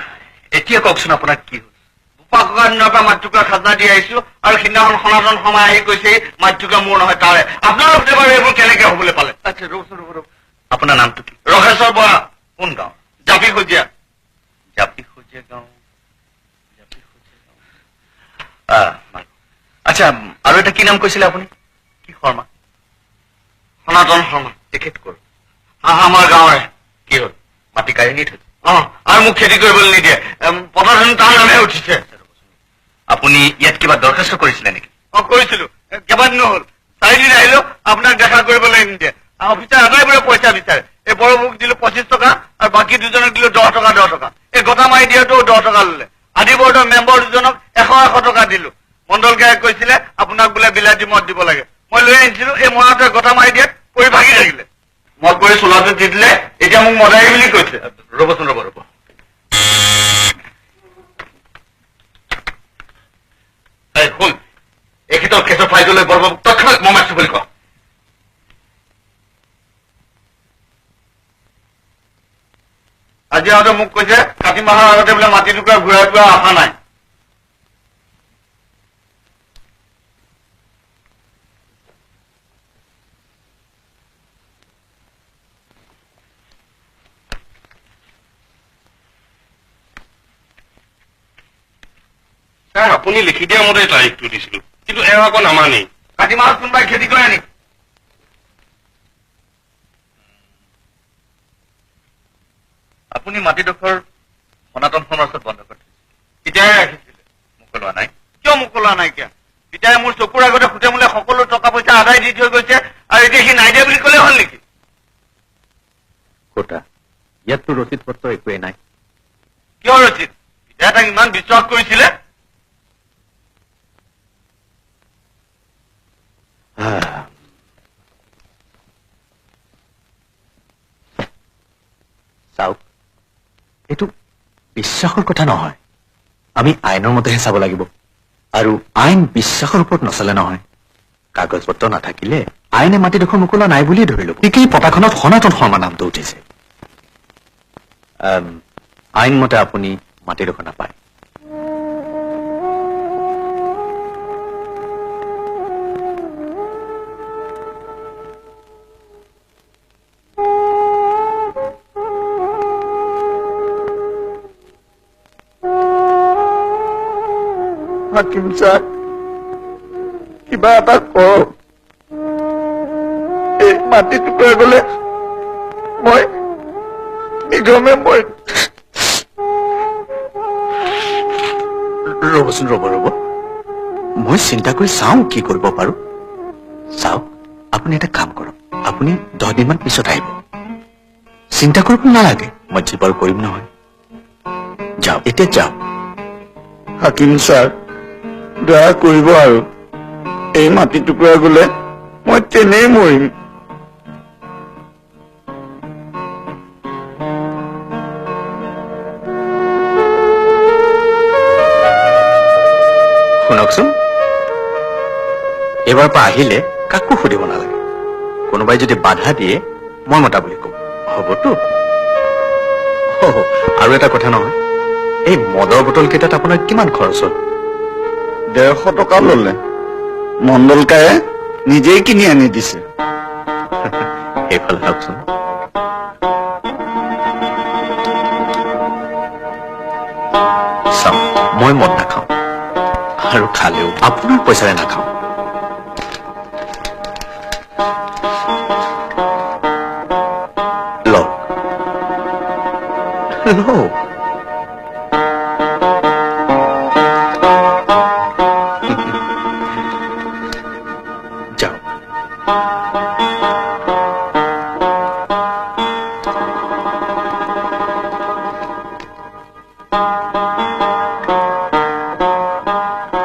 এতিয়া কওকচোন আপোনাৰ কি হ'ল? বোপা ককা দিনৰ পৰা মাতৃকা খাজনা দি আহিছো, আৰু সিদিনাখন সনাতন সময় আহি কৈছে মাতৃকা মোৰ নহয় তাৰে। আপোনালোক বাৰু এইবোৰ কেনেকে হবলৈ পালে? আচ্ছা ৰ'বচোন ৰ'ব। আপোনাৰ নামটো কি? ৰঘেশ্বৰ বৰা। কোন গাঁও? জাপি সজীয়া। জাপি সজীয়া গাঁও। আচ্ছা, আৰু এটা কি নাম কৈছিলে আপুনি? কি শৰ্মা? সনাতন শৰ্মা। তেখেত কৰ? আমাৰ গাঁৱৰে। কি হ'ল, মাটি কাঢ়ি নি থৈছে? আৰু মোক খেতি কৰিবলৈ নিদিয়ে। পথাৰখন তাৰ নামে উঠিছে। আপুনি ইয়াত কিবা দৰখাস্ত কৰিছিলে নেকি? কৰিছিলো, কেইবাদিনো হ'ল। 4 দিন আহিলো, আপোনাক দেখা কৰিবলৈ নিদিয়ে। অফিচাৰ আটাইবোৰে পইচা বিচাৰে। এই বড়ো মোক দিলো 25 টকা, আৰু বাকী দুজনক দিলো 10 টকা 10 টকা। এই গতা মাৰি দিয়াটো 10 টকা ললে। আদি বৰ্ডৰ মেম্বাৰ দুজনক 100 টকা দিলো। মণ্ডল গায়ে কৈছিলে আপোনাক বোলে বিলাতী মদ দিব লাগে। মই লৈ আনিছিলো, এই মৰাটোৱে গতা মাৰি দিয়াত পৰি ভাগি থাকিলে। মই কৰি চোলাটো দি দিলে, এতিয়া মোক মদাহী বুলি কৈছে। ৰ'বচোন ৰ'ব। শুন, এখেতৰ কেছৰ ফাইললৈ বৰবাবুক তৎক্ষণাত মই মাতিছো বুলি কওঁ। আজি আহোঁতে মোক কৈছে কাতি মাহৰ আগতে বোলে মাটি টুকুৰা ঘূৰাই পোৱা আশা নাই। ছাৰ আপুনি লিখি দিয়া মতে তাৰিখটো দিছিলো, কিন্তু এওঁ আকৌ নামানেই। কাতি মাহত কোনোবাই খেতি কৰে নেকি? আপুনি মাটিডোখৰ সনাতন সমাজত বন্ধ কৰি থৈছে। তেতিয়াহে ৰাখিছিলে, মোকলোৱা নাই। কিয় মোকলোৱা নাইকিয়া? তেতিয়াই মোৰ চকুৰ আগতে সুতে মোলে সকলো টকা পইচা আদায় দি থৈ গৈছে, আৰু এতিয়া সি নাই দিয়া বুলি ক'লে হ'ল নেকি? কটা, ইয়াততো ৰচিদ পত্ৰ একোৱেই নাই। কিয় ৰচিদ? এতিয়া তাক ইমান বিশ্বাস কৰিছিলে। চাওক, এইটো বিশ্বাসৰ কথা নহয়, আমি আইনৰ মতেহে চাব লাগিব আৰু আইন বিশ্বাসৰ ওপৰত নচলে নহয় কাগজ পত্ৰ নাথাকিলে আইনে মাটিডোখৰ মোকোলা নাই বুলিয়ে ধৰি ল'ব ঠিকেই পতাখনত সনাতন শৰ্মা নামটো উঠিছে আইন মতে আপুনি মাটিডোখৰ নাপায় হাকিম ছাৰ কিবা এটা কৰক এই মাটি টুকুৰা গলে মই নিগমে মই ৰ'বচোন ৰ'ব মই চিন্তা কৰি চাওঁ কি কৰিব পাৰো চাওক আপুনি এটা কাম কৰক আপুনি 10 দিনমান পিছত আহিব চিন্তা কৰিব নালাগে মই যিবাৰ কৰিম নহয় যাওক এতিয়া যাওক হাকিম ছাৰ দয়া কৰিব আৰু এই মাটি টুকুৰা গলে মই তেনেই মৰিম শুনকচোন এইবাৰ পৰা আহিলে কাকো সুধিব নালাগে কোনোবাই যদি বাধা দিয়ে মই মতা বুলি কম হ'বতো আৰু এটা কথা নহয় এই মদৰ বটল কেইটাত আপোনাৰ কিমান খৰচ হ'ল 150 টকা ললে মণ্ডলকায়ে নিজেই কিনি আনি দিছে সেইফালে চাওকচোন চাওক মই মদ নাখাওঁ আৰু খালেও আপোনাৰ পইচাৰে নাখাওঁ লওক লওক যাওক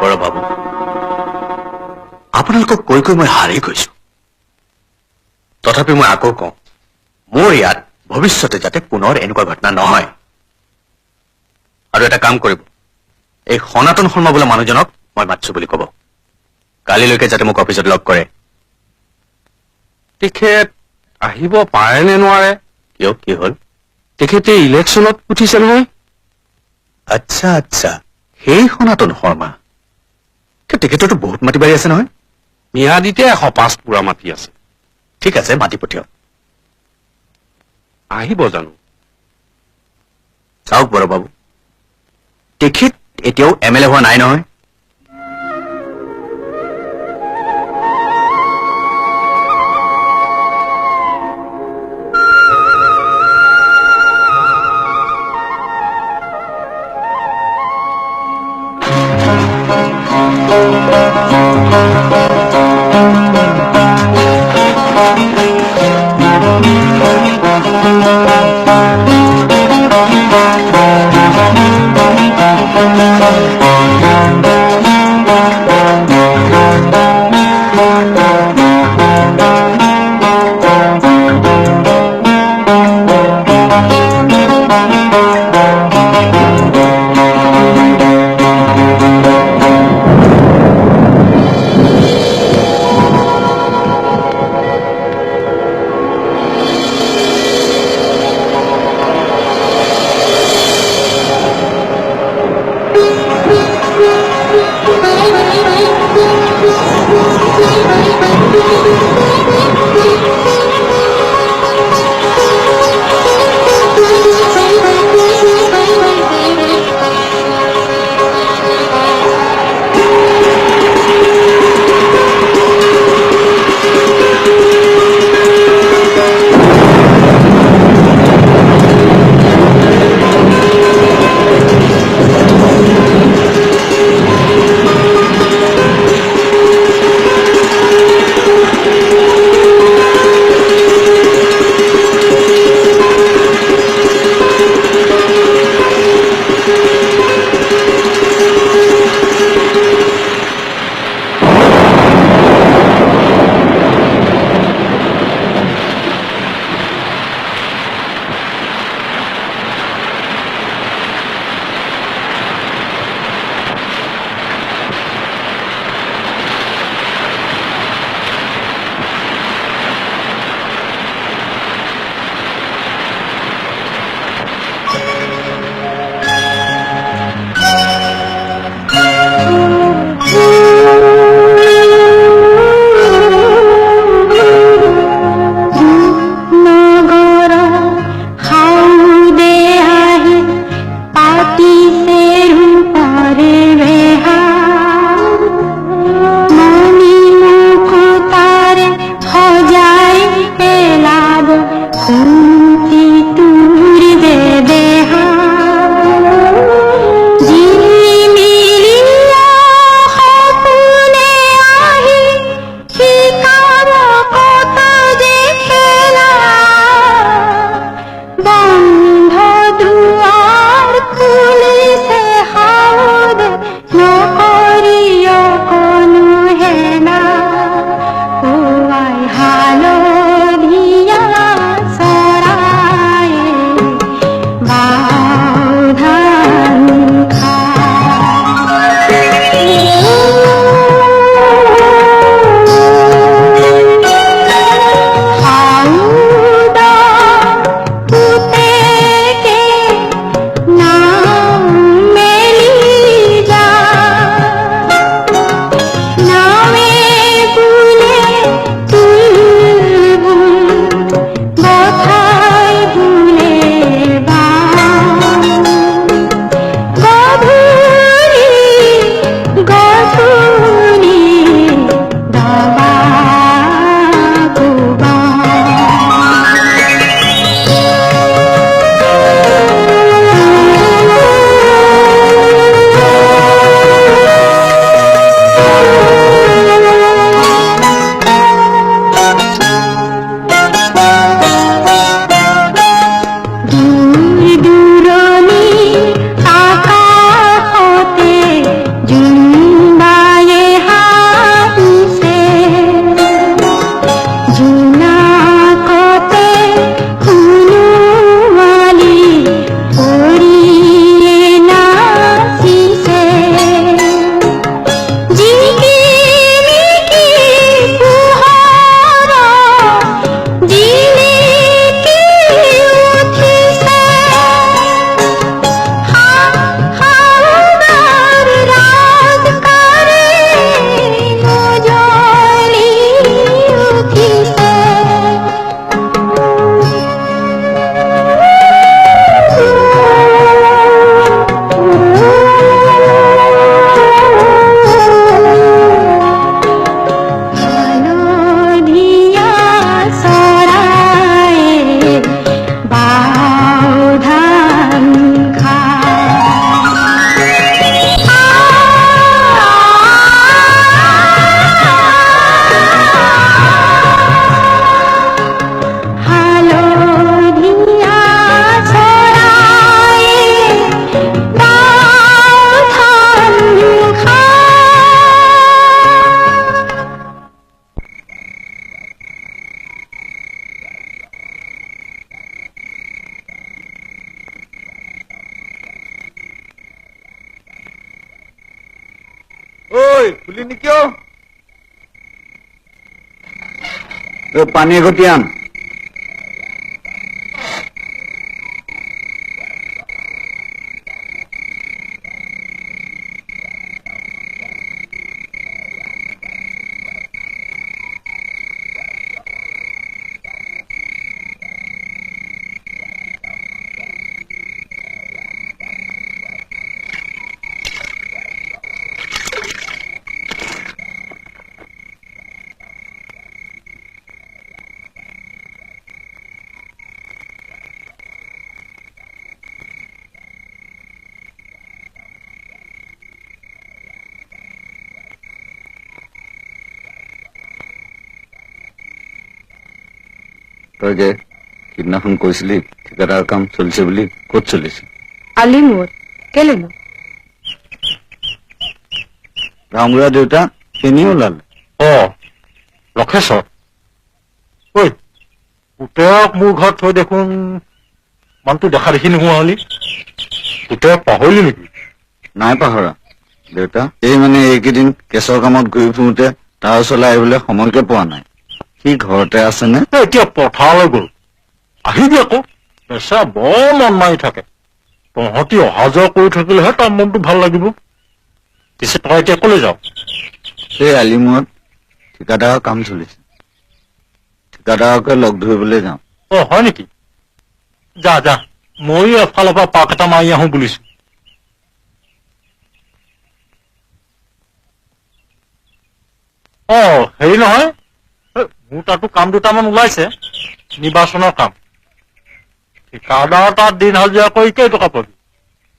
বড় বাবু আপোনালোকক কৈ কৈ মই হাৰি গৈছো তথাপি মই আকৌ কওঁ মোৰ ইয়াত ভৱিষ্যতে যাতে পুনৰ এনেকুৱা ঘটনা নহয় আৰু এটা কাম কৰিব এই সনাতন শৰ্মা বোলা মানুহজনক মই মাতছো বুলি ক'ব কালিলৈকে যাতে মোক অফিচত লগ কৰে তেখেত আহিব পাৰে নে নোৱাৰে কিয় কি হ'ল তেখেতে ইলেকশ্যনত উঠিছে নহয় আচ্ছা আচ্ছা সেই সনাতন শৰ্মা তেখেতৰতো বহুত মাটি বাৰী আছে নহয় ম্যাদিতে 105 পুৰা মাটি আছে ঠিক আছে মাতি পঠিয়াওক আহিব জানো চাওক বড় বাবু তেখেত এতিয়াও MLA হোৱা নাই নহয় ঐ খুলি নেকি পানী এঘটি আন। তই যে সিদিনাখন কৈছিলি ঠিকাদাৰ কাম চলিছে বুলি, ক'ত চলিছে? আলিমূৰত কেলেনো? ৰামগুৰা দেউতা কেনি ওলালে? লক্ষেশ্বৰ ঐ পুতেৰক মোৰ ঘৰত থৈ দেখোন মানুহটো দেখা দেখি নোহোৱা হলি। পুতেৰক পাহৰিলি নেকি? নাই পাহৰা দেউতা, এই মানে এইকেইদিন কেছৰ কামত ঘূৰি ফুৰোতে তাৰ ওচৰলৈ আহিবলৈ সময়কে পোৱা নাই। সি ঘৰতে আছেনে? এতিয়া পথাৰলৈ গ'ল, আহিবি আকৌ। বেচা বৰ মন মাৰি থাকে। তহঁতি অহা যোৱা কৰি থাকিলেহে তাৰ মনটো ভাল লাগিব। পিছে তই এতিয়া কলৈ যাওঁ? এই আলিমূৰত ঠিকাদাৰৰ কাম চলিছে, ঠিকাদাৰকে লগ ধৰিবলৈ যাওঁ। হয় নেকি? যা যা, ময়ো এফালৰ পৰা পাক এটা মাৰি আহোঁ বুলিছো। হেৰি নহয়, মোৰ তাতো কাম দুটামান ওলাইছে, নিৰ্বাচনৰ কাম। ঠিকাদাৰ তাত দিন হাজিৰা কৰি কেইটকা পাবি?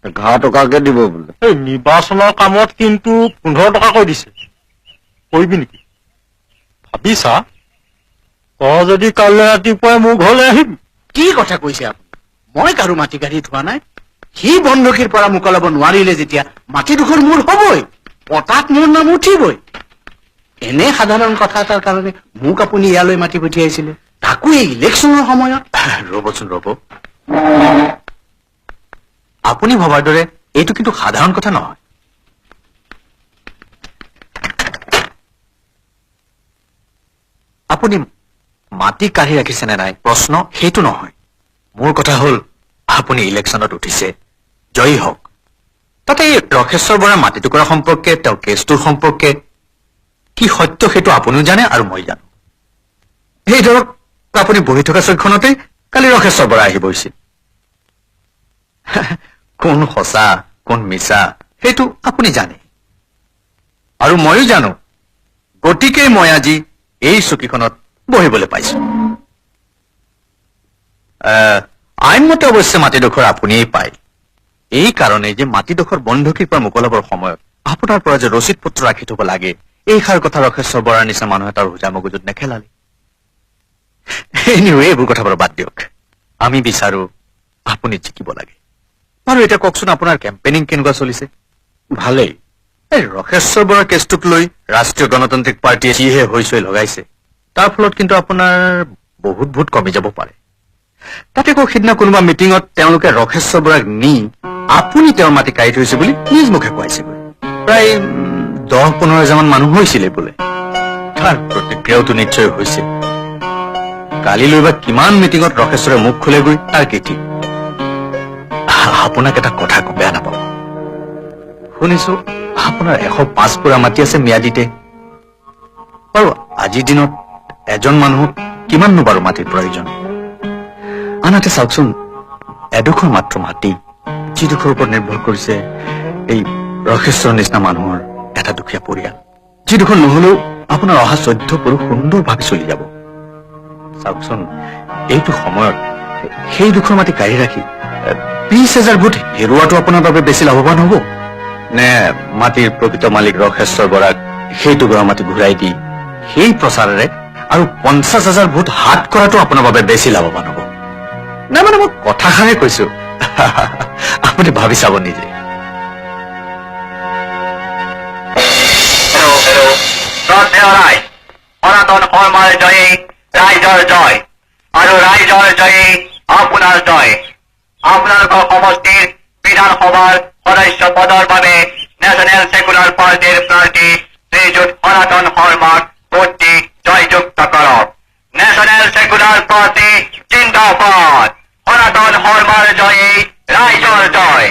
11 টকাকে দিব বোলে। এই নিৰ্বাচনৰ কামত কিন্তু 15 টকাকৈ দিছে। কৰিবি নেকি? ভাবিছা, তই যদি কাইলৈ ৰাতিপুৱাই মোৰ ঘৰলৈ আহিবি। কি কথা কৈছে আপুনি? মই কাৰো মাটি কাঢ়ি থোৱা নাই। সি বন্ধকীৰ পৰা মোকলাব নোৱাৰিলে যেতিয়া মাটিডোখৰ মোৰ হবই, পতাত মোৰ নাম উঠিবই। এনে সাধাৰণ কথা এটাৰ কাৰণে মোক আপুনি ইয়ালৈ মাতি পঠিয়াইছিলে, তাকো এই ইলেকশ্যনৰ সময়ত। ৰ'বচোন ৰ'ব, আপুনি ভবাৰ দৰে এইটো কিন্তু সাধাৰণ কথা নহয়। আপুনি মাটি কাঢ়ি ৰাখিছে নে নাই প্ৰশ্ন সেইটো নহয়। মোৰ কথা হ'ল আপুনি ইলেকশ্যনত উঠিছে, জয়ী হওক। তাতে এই ৰক্ষেশ্বৰ বৰাৰ মাটি টুকুৰা সম্পৰ্কে, তেওঁৰ কেছটোৰ সম্পৰ্কে কি সত্য সেইটো আপুনিও জানে আৰু মই জানো। সেই ধৰক আপুনি বহি থকা চকীখনতে কালি ৰক্ষেশ্বৰ বৰা আহি বহিছিল। কোন সঁচা কোন মিছা সেইটো আপুনি জানে আৰু ময়ো জানো। গতিকে মই আজি এই চকীখনত বহিবলৈ পাইছো। আইনমতে অৱশ্যে মাটিডোখৰ আপুনিয়েই পায়। এই কাৰণে যে মাটিডোখৰ বন্ধকীৰ পৰা মোকলাবৰ সময়ত আপোনাৰ পৰা যে ৰচিদ পত্ৰ ৰাখি থব লাগে, এইষাৰ কথা ৰক্ষেশ্বৰ বৰাৰ নিচিনা মানুহ এটাৰ হোজা মগজুত নেখেলালে। এইবোৰ কথা বাৰু বাদ দিয়ক। আমি বিচাৰো আপুনি জিকিব লাগে। বাৰু এতিয়া কওকচোন আপোনাৰ কেম্পেইনিং কেনেকুৱা চলিছে? ভালেই। এই ৰক্ষেশ্বৰ বৰাৰ কেছটোক লৈ ৰাষ্ট্ৰীয় গণতান্ত্ৰিক পাৰ্টীয়ে যিহে হৈচৈ লগাইছে, তাৰ ফলত কিন্তু আপোনাৰ বহুত ভোট কমি যাব পাৰে। তাতে আকৌ সিদিনা কোনোবা মিটিঙত তেওঁলোকে ৰক্ষেশ্বৰ বৰাক নি আপুনি তেওঁৰ মাটি কাঢ়ি থৈছে বুলি নিজ মুখে কোৱাইছেগৈ। প্ৰায় 10-15 হাজাৰমান মানুহ হৈছিলে বোলে। তাৰ প্ৰতিক্ৰিয়াওতো নিশ্চয় হৈছে। কালিলৈ বা কিমান মিটিঙত ৰক্ষেশ্বৰে মুখ খোলেগৈ তাৰ কি ঠিক। আপোনাক এটা কথা কওঁ, বেয়া নাপাব। শুনিছো আপোনাৰ 105 পুৰা মাটি আছে ম্যাদীতে। বাৰু আজিৰ দিনত এজন মানুহক কিমাননো বাৰু মাটিৰ প্ৰয়োজন? আনহাতে চাওকচোন, এডোখৰ মাত্ৰ মাটি, যিডোখৰ ওপৰত নিৰ্ভৰ কৰিছে এই ৰক্ষেশ্বৰৰ নিচিনা মানুহৰ এটা দুখীয়া পৰিয়াল, যিডোখৰ নহলেও আপোনাৰ অহা 14 পুৰুষ সুন্দৰভাৱে চলি যাব। চাওকচোন, এইটো সময়ত সেই দুখৰ মাটি কাঢ়ি ৰাখি 20,000 ভোট হেৰুৱাটো আপোনাৰ বাবে বেছি লাভৱান হ'ব নে মাটিৰ প্ৰকৃত মালিক ৰক্ষেশ্বৰ বৰাক সেই টুকুৰা মাটি ঘূৰাই দি সেই প্ৰচাৰেৰে আৰু 50,000 ভোট হাত কৰাটো আপোনাৰ বাবে বেছি লাভৱান হ'ব? নাই মানে মই কথাষাৰে কৈছো, আপুনি ভাবি চাব নিজে। সনাতন ধৰ্মৰ জয়ী ৰাইজৰ জয়, আৰু ৰাইজৰ জয়ী আপোনাৰ জয়। আপোনালোকৰ সমষ্টিৰ বিধানসভাৰ সদস্য পদৰ বাবে ন্যাশনাল সেকুলার পার্টির প্রার্থী শ্রীযুত সনাতন শর্মাক ভোট দি জয়যুক্ত করক। ন্যাশনাল সেকুলার পার্টি জিন্দাবাদ। সনাতন শর্মার জয়ী ৰাইজৰ জয়।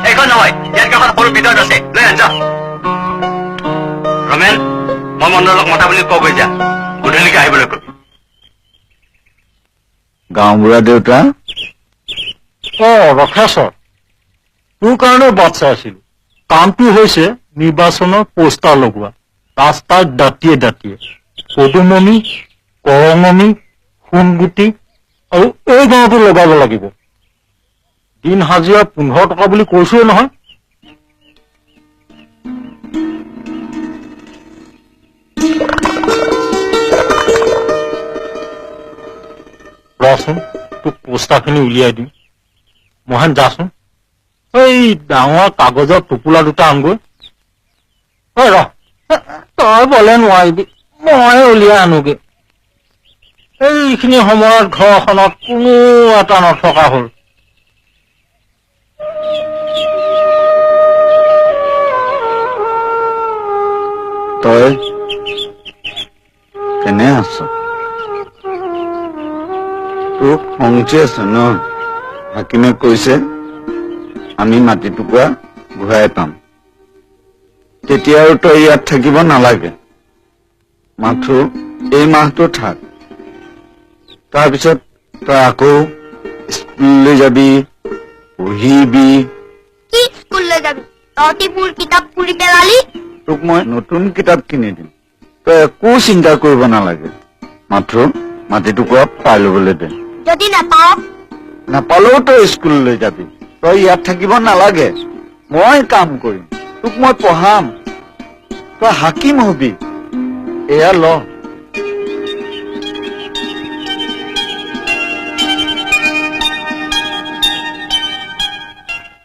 এইখন নহয়, ইয়াত এখন সৰু ভিতৰত আছে, লৈ আনছা। ৰমেন, মই মণ্ডলক মতা বুলি কৈ যা, গধূলিকে আহিবলৈ কবি। গাঁওবুঢ়া দেউতা, ৰখেশ্বৰ, তোৰ কাৰণে বাট চাই আছিলো। কামটো হৈছে নিৰ্বাচনৰ পোষ্টাৰ লগোৱা, ৰাস্তাত দাঁতিয়ে দাঁতিয়ে পদুমণি, কৰঙণি, সোণগুটি আৰু এই গাঁৱতো লগাব লাগিব। দিন হাজিৰা 15 টকা বুলি কৈছোৱে নহয়। ৰচোন, তোক পোষ্টাৰখিনি উলিয়াই দিম। মহেন, যাচোন, এই ডাঙৰ কাগজৰ টোপোলা দুটা আনগৈ। ৰ, তই বলে নোৱাৰিবি, মই উলিয়াই আনোগে। এইখিনি সময়ত ঘৰখনত কোনো এটা নথকা হ'ল। তই কেনে আছ? তোক খংচি আছে ন? হাকিমে কৈছে আমি মাটি টুকুৰা ঘূৰাই পাম। তেতিয়া আৰু তই ইয়াত থাকিব নালাগে, মাথো এই মাহটো থাক। তাৰপিছত তই আকৌ স্কুললৈ যাবি, পঢ়িবি। কি স্কুললৈ যাবি? তহঁতি মোৰ কিতাপ পুৰি পেলালি। তোক মই নতুন কিতাপ কিনি দিম, তই একো চিন্তা কৰিব নালাগে। মাথো মাটি টুকুৰা পাই ল'বলৈ দে। যদি নাপাওঁ? নাপালেও তই স্কুললৈ যাবি, তই ইয়াত থাকিব নালাগে। মই কাম কৰিম, তোক মই পঢ়াম, তই হাকিম হবি। এয়া ল।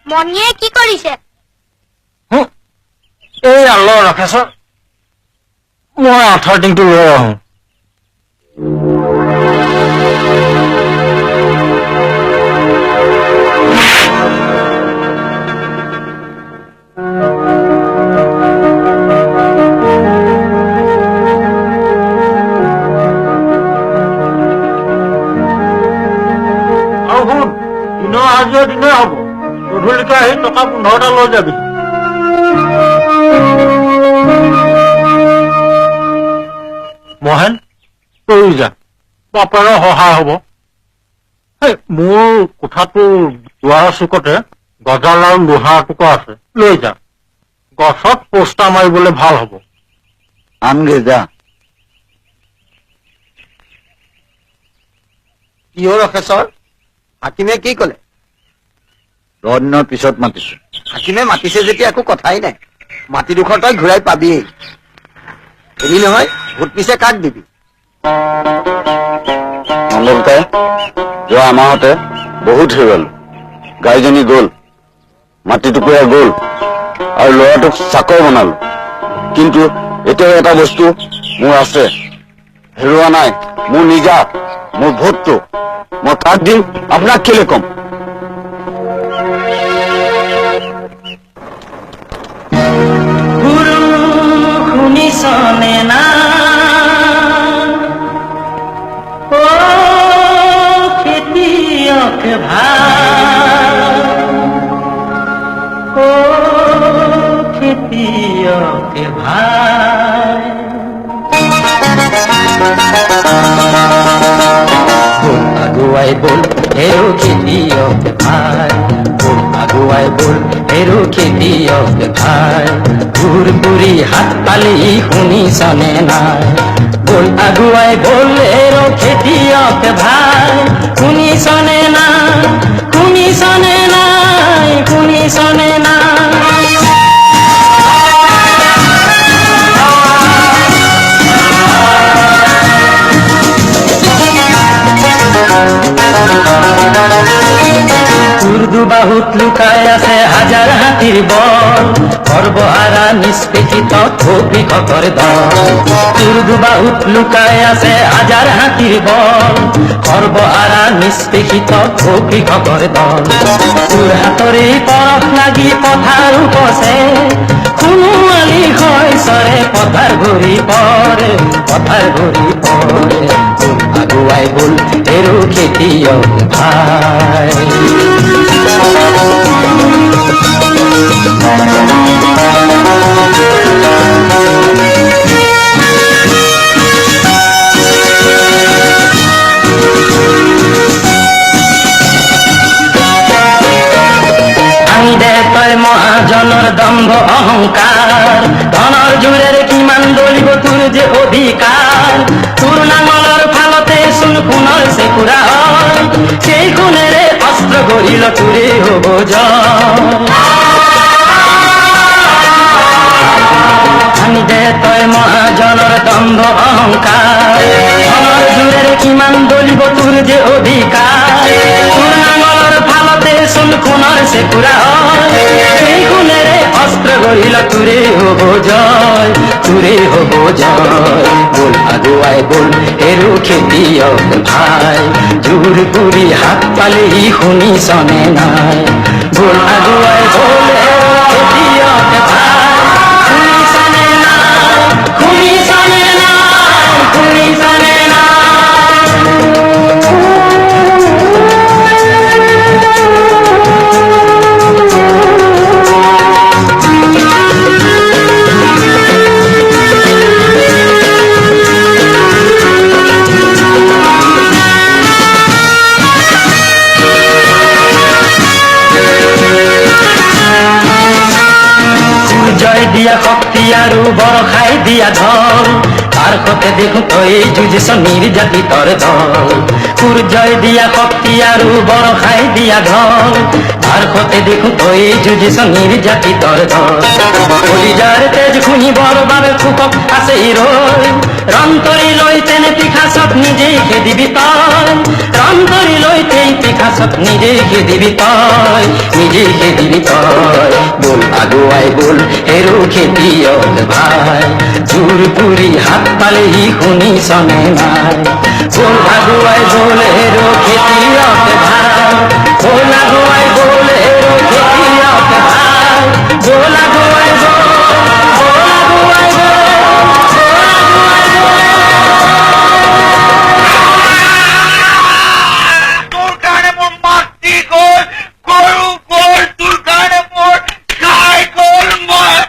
মণিয়ে কি কৰিছে? এই আল ৰাখেশ্বৰ, মই 18 দিনটো লৈ আহোঁ। দিনৰ হাজিৰা দিনে হ'ব, গধূলিকে আহি টকা 15টা লৈ যাবি। মহেন, তই যা, বাপেৰৰ সহায় হ'ব। মোৰ কোঠাটোৰ দুৱাৰৰ চুকতে গজাল আৰু লোহাৰ টুকুৰা আছে, লৈ যা। গছত পোষ্টাৰ মাৰিবলৈ ভাল হ'ব। আনগে যা। কিয় ৰখেশ্বৰ? হাকিমে কি ক'লে? 10 দিনৰ পিছত মাতিছো। হাকিমে মাতিছে যেতিয়া একো কথাই নাই। মাটিডোখৰ তই ঘূৰাই পাবিয়েই। এৰি নহয়, ভোট পিছে কাক দিবি? মণ্ডলকাই যোৱা এমাহতে বহুত হেৰুৱালো। গাইজনী গ'ল, মাটি টুকুৰা গ'ল, আৰু ল'ৰাটোক চাকৰ বনালো। কিন্তু এতিয়াও এটা বস্তু মোৰ আছে, হেৰুৱা নাই, মোৰ নিজা, মোৰ ভোটটো। মই কাক দিম আপোনাক কেলে কম? শুনিছনে না ও খেতিয়ক ভাই, ও খেতিয়ক ভাই, বল আগুৱাই বল হেৰো খেতিয়ক ভাই, বল আগুৱাই বল হেৰো খেতিয়ক ভাই, ঘূৰ ঘূৰি হাত পালি শুনিছনে নাই, বল আগুৱাই বল হেৰো খেতিয়ক ভাই, শুনিছনে নাই, শুনিছনে নাই, শুনিছনে নাই। উৰ্দু বাহুত লুকাই আছে হাজাৰ হাতিৰ বল, সৰ্বহাৰা নিষ্পেষিত কৃষকৰ দল তোৰ দুবাহুত লুকাই আছে হাজাৰ হাতীৰ বল সৰ্বহাৰা নিষ্পেষিত কৃষকৰ দল তোৰ হাতৰে পৰশ লাগি পথাৰ উপচে কোনো আলি হয় চৰে পথাৰ ঘূৰি পৰে বল আগুৱাই বল এৰো খেতিয়ক ভাই তই মহাজনৰ দম্ভ অহংকাৰ ধনৰ জোৰেৰ কিমান দলিব তোৰ যে অধিকাৰ তোৰ নাঙলৰ ফালতে চোন সোণৰ চেকুৰা হয় সেই সোণেৰে অস্ত্ৰ গঢ়িল তোৰে হ'ব আনি দে তই মহাজনৰ দম্ভ অহংকাৰ ধনৰ জোৰেৰ কিমান দলিব তোৰ যে অধিকাৰ তোৰ নাঙলৰ ফালতে চোন সোণৰ চেকুৰা হয় সেই সোণেৰে অস্ত্ৰ গঢ়িল তোৰে হ'ব জয় বল আগুৱাই বল এৰো খেতিয়ক ভাই জোৰ কৰি হাত পালেহি শুনিছনে নাই বল আগুৱাই বল এৰো খেতিয়ক ভাই শুনিছনে নাই দিয়া শক্তি আৰু বৰষাই দিয়া ধল তাৰ সতে দেখো তই যুঁজিছ নিৰ্যাতিতৰ দল সূৰ্যই দিয়া শক্তি আৰু বৰষাই দিয়া ধল তাৰ সতে দেখো তই যুঁজিছ নিৰ্যাতিতৰ দল কলিজাৰ তেজ শুনিবৰ বাবে সুখক আছে ৰৈ ৰন্তৰি লৈ তেনে পিখাচক নিজেই খেদিবি তই ৰন্তৰি লৈ তেই পিখাচক নিজেই খেদিবি তই বল আগুৱাই বল এৰো খেতিয়ক ভাই জোৰ পুৰি হাত পালেহি শুনিছনে নাই বল আগুৱাই বল এৰো খেতিয়ক ভাই বল আগুৱাই বল এৰো খেতিয়ক ভাই বল আগুৱাই তোৰ কাৰণে মোৰ মাটি গ'ল গৰু গ'ল তোৰ কাৰণে মোৰ গাই গ'ল মই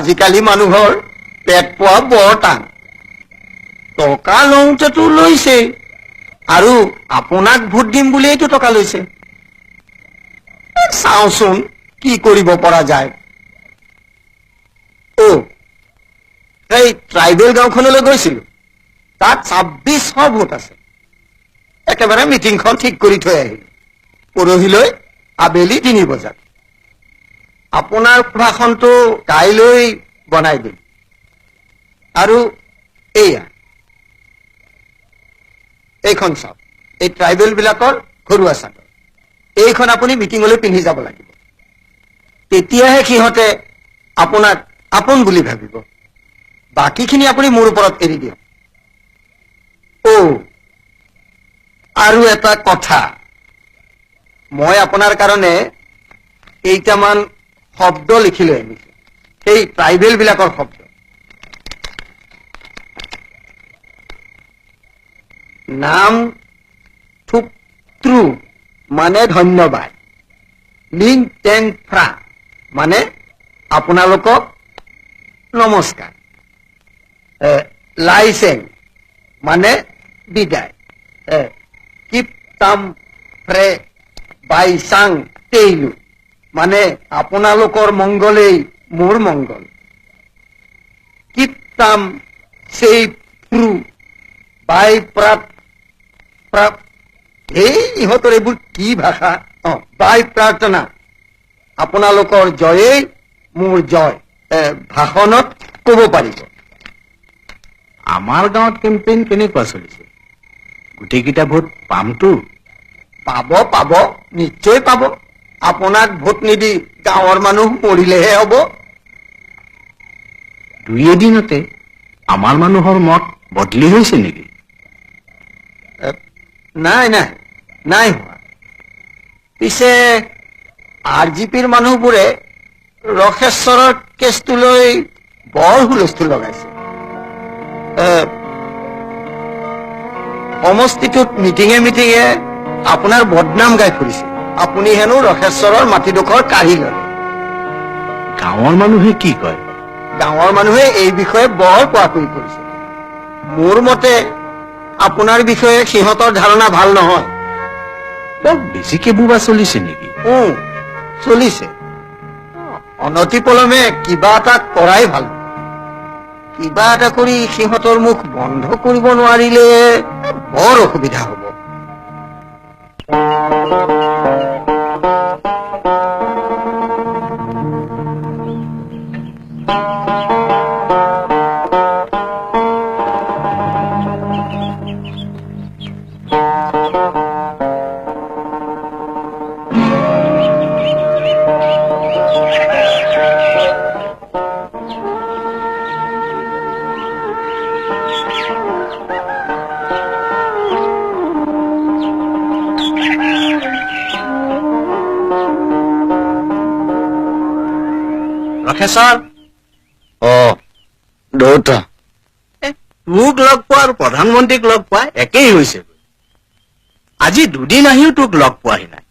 আজিকালি মানুহৰ পেট পোৱা বৰ টান টকা লওঁতেতো লৈছে আৰু আপোনাক ভোট দিম বুলিয়েইতো টকা লৈছে চাওঁচোন কি কৰিব পৰা যায় এই ট্ৰাইবেল গাঁওখনলৈ গৈছিলো তাত 2600 ভোট আছে একেবাৰে মিটিংখন ঠিক কৰি থৈ আহিলো পৰহিলৈ আবেলি 3 বজাত আপোনাৰ ভাষণটো কাইলৈ বনাই দিম আৰু এইখন চাওক এই ট্ৰাইবেল বিলাকৰ ঘৰুৱা চাদৰ এইখন আপুনি মিটিঙলৈ পিন্ধি যাব লাগিব তেতিয়াহে সিহঁতে আপোনাক আপোন বুলি ভাবিব বাকীখিনি আপুনি মোৰ ওপৰত এৰি দিয়ক আৰু এটা কথা মই আপোনাৰ কাৰণে কেইটামান শব্দ লিখি লৈ আনিছো সেই ট্ৰাইবেল বিলাকৰ শব্দ নাম থুপ্ৰু মানে ধন্যবাদ লিং টেং ফ্ৰা মানে আপোনালোকক নমস্কাৰ লাইচেং মানে বিদায় কিপ তাম ফ্ৰে বাইচাং তেইলু মানে আপোনালোকৰ মংগলেই মোৰ মংগল কিপ তাম সেই ফ্ৰু বাই প্ৰাপ ইহঁতৰ এইবোৰ কি ভাষা বাই প্ৰাৰ্থনা আপোনালোকৰ জয়েই মোৰ জয় ভাষণত ক'ব পাৰিব আমাৰ গাঁৱত কেম্পেইন কেনেকুৱা চলিছে গোটেইকেইটা ভোট পামতো পাব নিশ্চয় পাব আপোনাক ভোট নিদি গাঁৱৰ মানুহ মৰিলেহে হ'ব 2 এদিনতে আমাৰ মানুহৰ মত বদলি হৈছে নেকি নাই হোৱা পিছে RGPৰ মানুহবোৰে ৰখেশ্বৰৰ কেছটো লৈ বৰ হুলস্থুল লগাইছে সমষ্টিটোত মিটিঙে আপোনাৰ বদনাম গাই ফুৰিছে আপুনি হেনো ৰখেশ্বৰৰ মাটিডোখৰ কাঢ়ি ললে গাঁৱৰ মানুহে কি কয় গাঁৱৰ মানুহে এই বিষয়ে বৰ কোৱাকুই কৰিছে মোৰ মতে আপোনাৰ বিষয়ে সিহঁতৰ ধাৰণা ভাল নহয় বৰ বেছিকে বুবা চলিছে নেকি চলিছে অনতিপলমে কিবা এটা কৰাই ভাল কিবা এটা কৰি সিহঁতৰ মুখ বন্ধ কৰিব নোৱাৰিলে বৰ অসুবিধা হ'ব ৰখেশ্বৰ দেউতা তোক লগ পোৱা আৰু প্ৰধানমন্ত্ৰীক লগ পোৱা একেই হৈছে আজি 2 দিন আহিও তোক লগ পোৱাহি নাই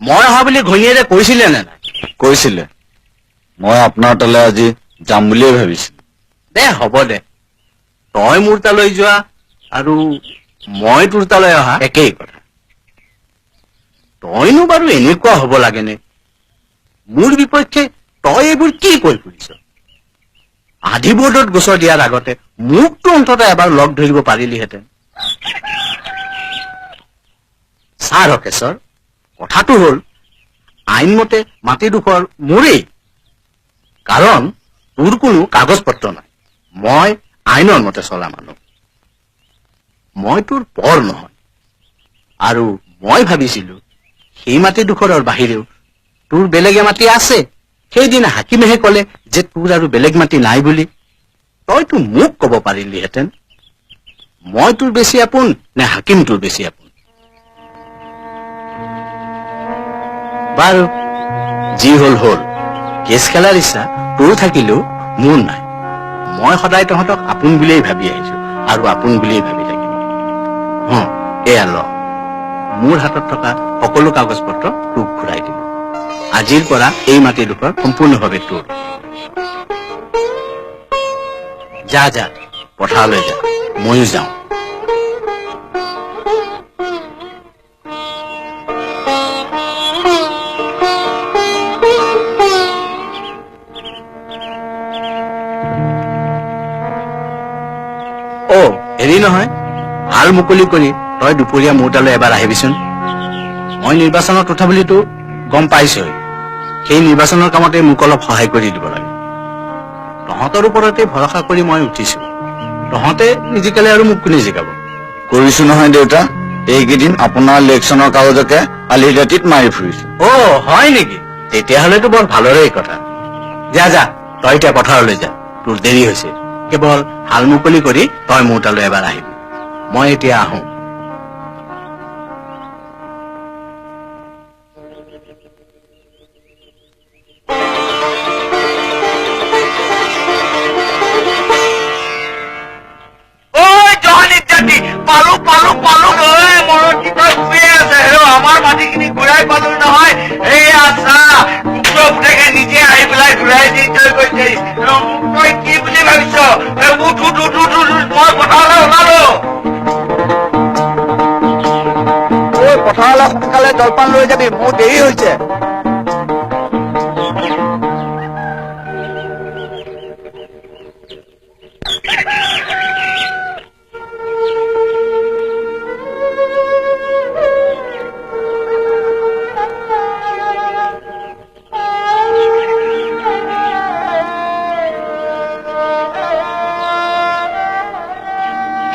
মই অহা বুলি ঘৈণীয়েৰে কৈছিলে নে নাই কৈছিলে মই আপোনাৰ তালৈ আজি যাম বুলিয়ে ভাবিছিলো দে হ'ব দে তই মোৰ তালৈ যোৱা আৰু মই তোৰ তালৈ অহা একেই কথা তইনো বাৰু এনেকুৱা হ'ব লাগেনে মোৰ বিপক্ষে তই এইবোৰ কি কৈ ফুৰিছ আধি বোৰ্ডত গোচৰ দিয়াৰ আগতে মোকতো অন্তত এবাৰ লগ ধৰিব পাৰিলিহেঁতেন চা ৰকেশ্বৰ কথাটো হ'ল আইনমতে মাটিডোখৰ মোৰেই কাৰণ তোৰ কোনো কাগজ পত্ৰ নাই মই আইনৰ মতে চলা মানুহ মই তোৰ পৰ নহয় আৰু মই ভাবিছিলো সেই মাটিডোখৰৰ বাহিৰেও তোৰ বেলেগে মাটি আছে সেইদিনা হাকিমেহে কলে যে তোৰ আৰু বেলেগ মাটি নাই বুলি তইতো মোক কব পাৰিলিহেঁতেন মই তোৰ বেছি আপোন নে হাকিম তোৰ বেছি আপোন বাৰু যি হল কেছ খেলাৰ ইচ্ছা তোৰ থাকিলেও মোৰ নাই মই সদায় তহঁতক আপোন বুলিয়েই ভাবি আহিছো আৰু আপোন বুলিয়েই ভাবি থাকিম এয়া ল মোৰ হাতত থকা সকলো কাগজ পত্ৰ তোক ঘূৰাই দিম আজিৰ পৰা এই মাটিডোখৰ সম্পূৰ্ণভাৱে তোৰ যা যা পথাৰলৈ যা, ময়ো যাওঁ। হেৰি নহয়, হাল মুকলি কৰি তই দুপৰীয়া মোৰ তালৈ এবাৰ আহিবিচোন। মই নিৰ্বাচনৰ কথা বুলিতো গম পাইছই, সেই নিৰ্বাচনৰ কামতে মোক অলপ সহায় কৰি দিব লাগে। তহঁতৰ ওপৰতে ভৰসা কৰি মই উঠিছো, তহঁতে নিজিকালে আৰু মোক কোনে জিকাব? কৰিছো নহয় দেউতা, এইকেইদিন আপোনাৰ ইলেকশ্যনৰ কাগজকে আলি ৰাতিত মাৰি ফুৰিছো। হয় নেকি? তেতিয়াহ'লেতো বৰ ভালৰেই কথা। যা যা, তই এতিয়া পথাৰলৈ যা, তোৰ দেৰি হৈছে। কেৱল হাল মুকলি কৰি তই মোৰ তালৈ এবাৰ আহিবি। মই এতিয়া আহোঁ। পালো পালো পালো নহয়, মনত কি তই শুয়ে আছে আমাৰ মাটিখিনি ঘূৰাই পালো নহয়। এইয়া চা, কুকুৰৰ পুতেকে নিজে আহি পেলাই ঘূৰাই দি থৈ গৈছে। তই কি বুলি ভাবিছ? উঠ উঠ উঠ উঠ উঠ, মই পথাৰলৈ ওলালো। পথাৰলৈ সোনকালে জলপান লৈ যাবি, মোৰ দেৰি হৈছে।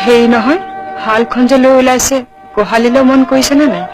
হেৰি নহয়, হালখন যে লৈ ওলাইছে, গোহালিলৈ মন কৰিছে নে নাই?